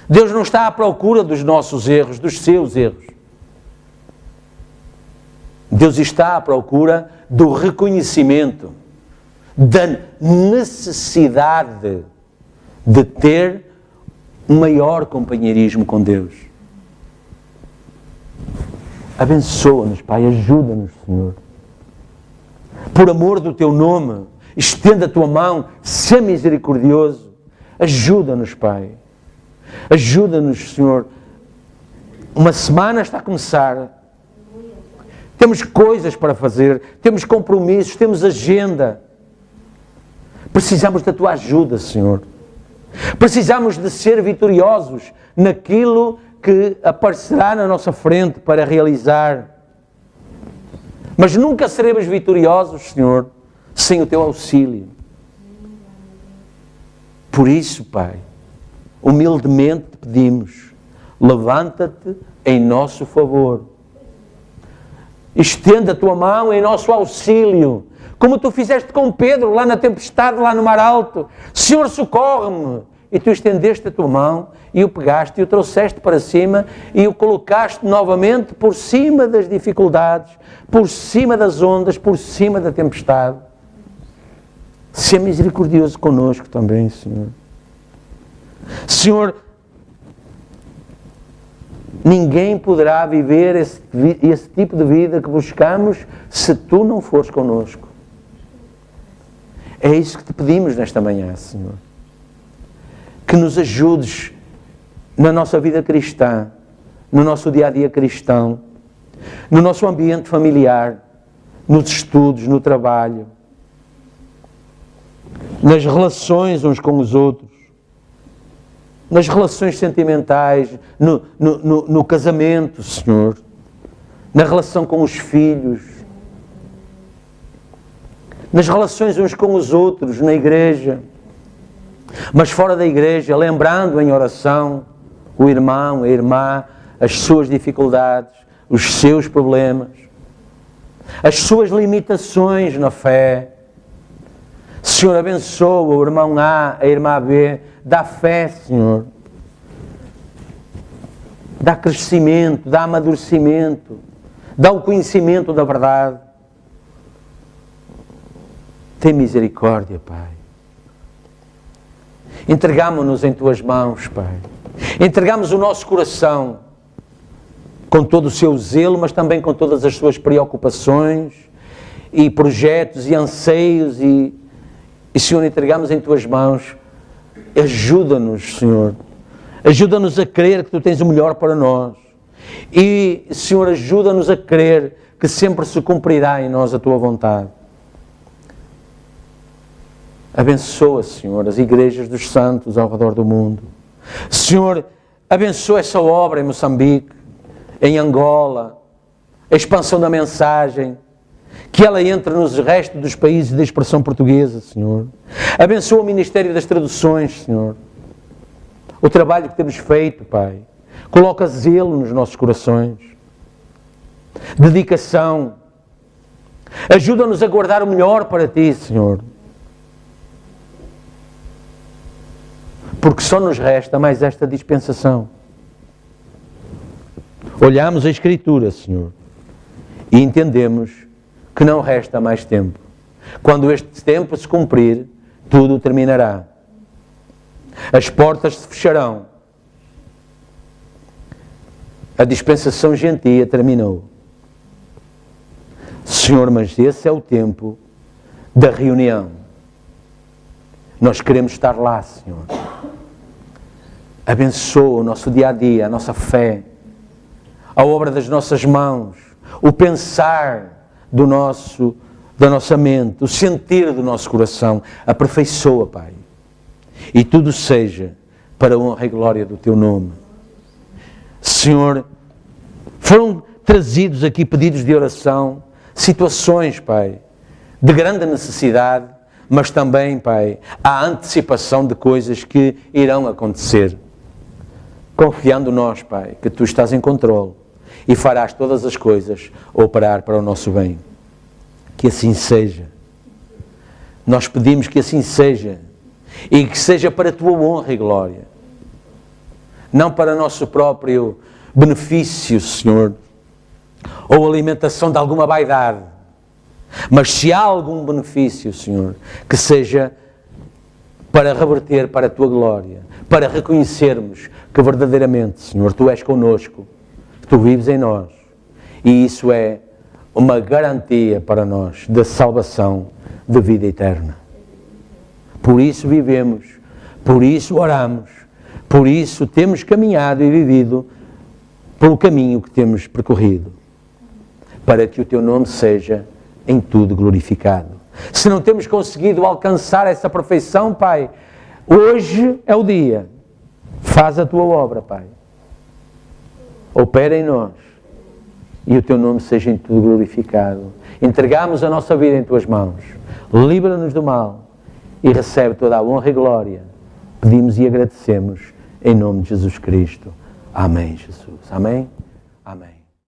Deus não está à procura dos nossos erros, dos seus erros. Deus está à procura do reconhecimento da necessidade de ter um maior companheirismo com Deus. Abençoa-nos, Pai, ajuda-nos, Senhor. Por amor do Teu nome, estenda a Tua mão, seja misericordioso. Ajuda-nos, Pai. Ajuda-nos, Senhor. Uma semana está a começar. Temos coisas para fazer, temos compromissos, temos agenda. Precisamos da Tua ajuda, Senhor. Precisamos de ser vitoriosos naquilo que aparecerá na nossa frente para realizar. Mas nunca seremos vitoriosos, Senhor, sem o Teu auxílio. Por isso, Pai, humildemente te pedimos, levanta-te em nosso favor. Estenda a Tua mão em nosso auxílio, como Tu fizeste com Pedro, lá na tempestade, lá no mar alto. Senhor, socorre-me! E Tu estendeste a Tua mão e o pegaste e o trouxeste para cima e o colocaste novamente por cima das dificuldades, por cima das ondas, por cima da tempestade. Seja misericordioso conosco também, Senhor. Senhor, ninguém poderá viver esse tipo de vida que buscamos se Tu não fores conosco. É isso que Te pedimos nesta manhã, Senhor. Que nos ajudes na nossa vida cristã, no nosso dia-a-dia cristão, no nosso ambiente familiar, nos estudos, no trabalho, nas relações uns com os outros, nas relações sentimentais, no casamento, Senhor, na relação com os filhos, nas relações uns com os outros, na igreja, mas fora da igreja, lembrando em oração o irmão, a irmã, as suas dificuldades, os seus problemas, as suas limitações na fé. Senhor, abençoa o irmão A, a irmã B, dá fé, Senhor. Dá crescimento, dá amadurecimento, dá o conhecimento da verdade. Tem misericórdia, Pai. Entregamo-nos em Tuas mãos, Pai. Entregamos o nosso coração com todo o seu zelo, mas também com todas as suas preocupações e projetos e anseios e Senhor, entregamos em Tuas mãos. Ajuda-nos, Senhor. Ajuda-nos a crer que Tu tens o melhor para nós. E, Senhor, ajuda-nos a crer que sempre se cumprirá em nós a Tua vontade. Abençoa, Senhor, as igrejas dos santos ao redor do mundo. Senhor, abençoa essa obra em Moçambique, em Angola, a expansão da mensagem, que ela entre nos restos dos países de expressão portuguesa, Senhor. Abençoa o Ministério das Traduções, Senhor. O trabalho que temos feito, Pai. Coloca zelo nos nossos corações. Dedicação. Ajuda-nos a guardar o melhor para Ti, Senhor. Porque só nos resta mais esta dispensação. Olhamos a Escritura, Senhor, e entendemos que não resta mais tempo. Quando este tempo se cumprir, tudo terminará. As portas se fecharão. A dispensação gentia terminou. Senhor, mas esse é o tempo da reunião. Nós queremos estar lá, Senhor. Abençoa o nosso dia-a-dia, a nossa fé, a obra das nossas mãos, o pensar da nossa mente, o sentir do nosso coração. Aperfeiçoa, Pai. E tudo seja para a honra e glória do Teu nome. Senhor, foram trazidos aqui pedidos de oração. situações, Pai, de grande necessidade, mas também, Pai, a antecipação de coisas que irão acontecer. Confiando nós, Pai, que Tu estás em controle e farás todas as coisas operar para o nosso bem. Que assim seja. Nós pedimos que assim seja e que seja para a Tua honra e glória. Não para nosso próprio benefício, Senhor, ou alimentação de alguma vaidade. Mas se há algum benefício, Senhor, que seja para reverter para a Tua glória, para reconhecermos que verdadeiramente, Senhor, Tu és connosco, Tu vives em nós. E isso é uma garantia para nós da salvação de vida eterna. Por isso vivemos, por isso oramos, por isso temos caminhado e vivido pelo caminho que temos percorrido, para que o Teu nome seja em tudo glorificado. Se não temos conseguido alcançar essa perfeição, Pai, hoje é o dia. Faz a Tua obra, Pai. Opera em nós e o Teu nome seja em tudo glorificado. Entregamos a nossa vida em Tuas mãos. Livra-nos do mal e recebe toda a honra e glória. Pedimos e agradecemos em nome de Jesus Cristo. Amém, Jesus. Amém. Amém.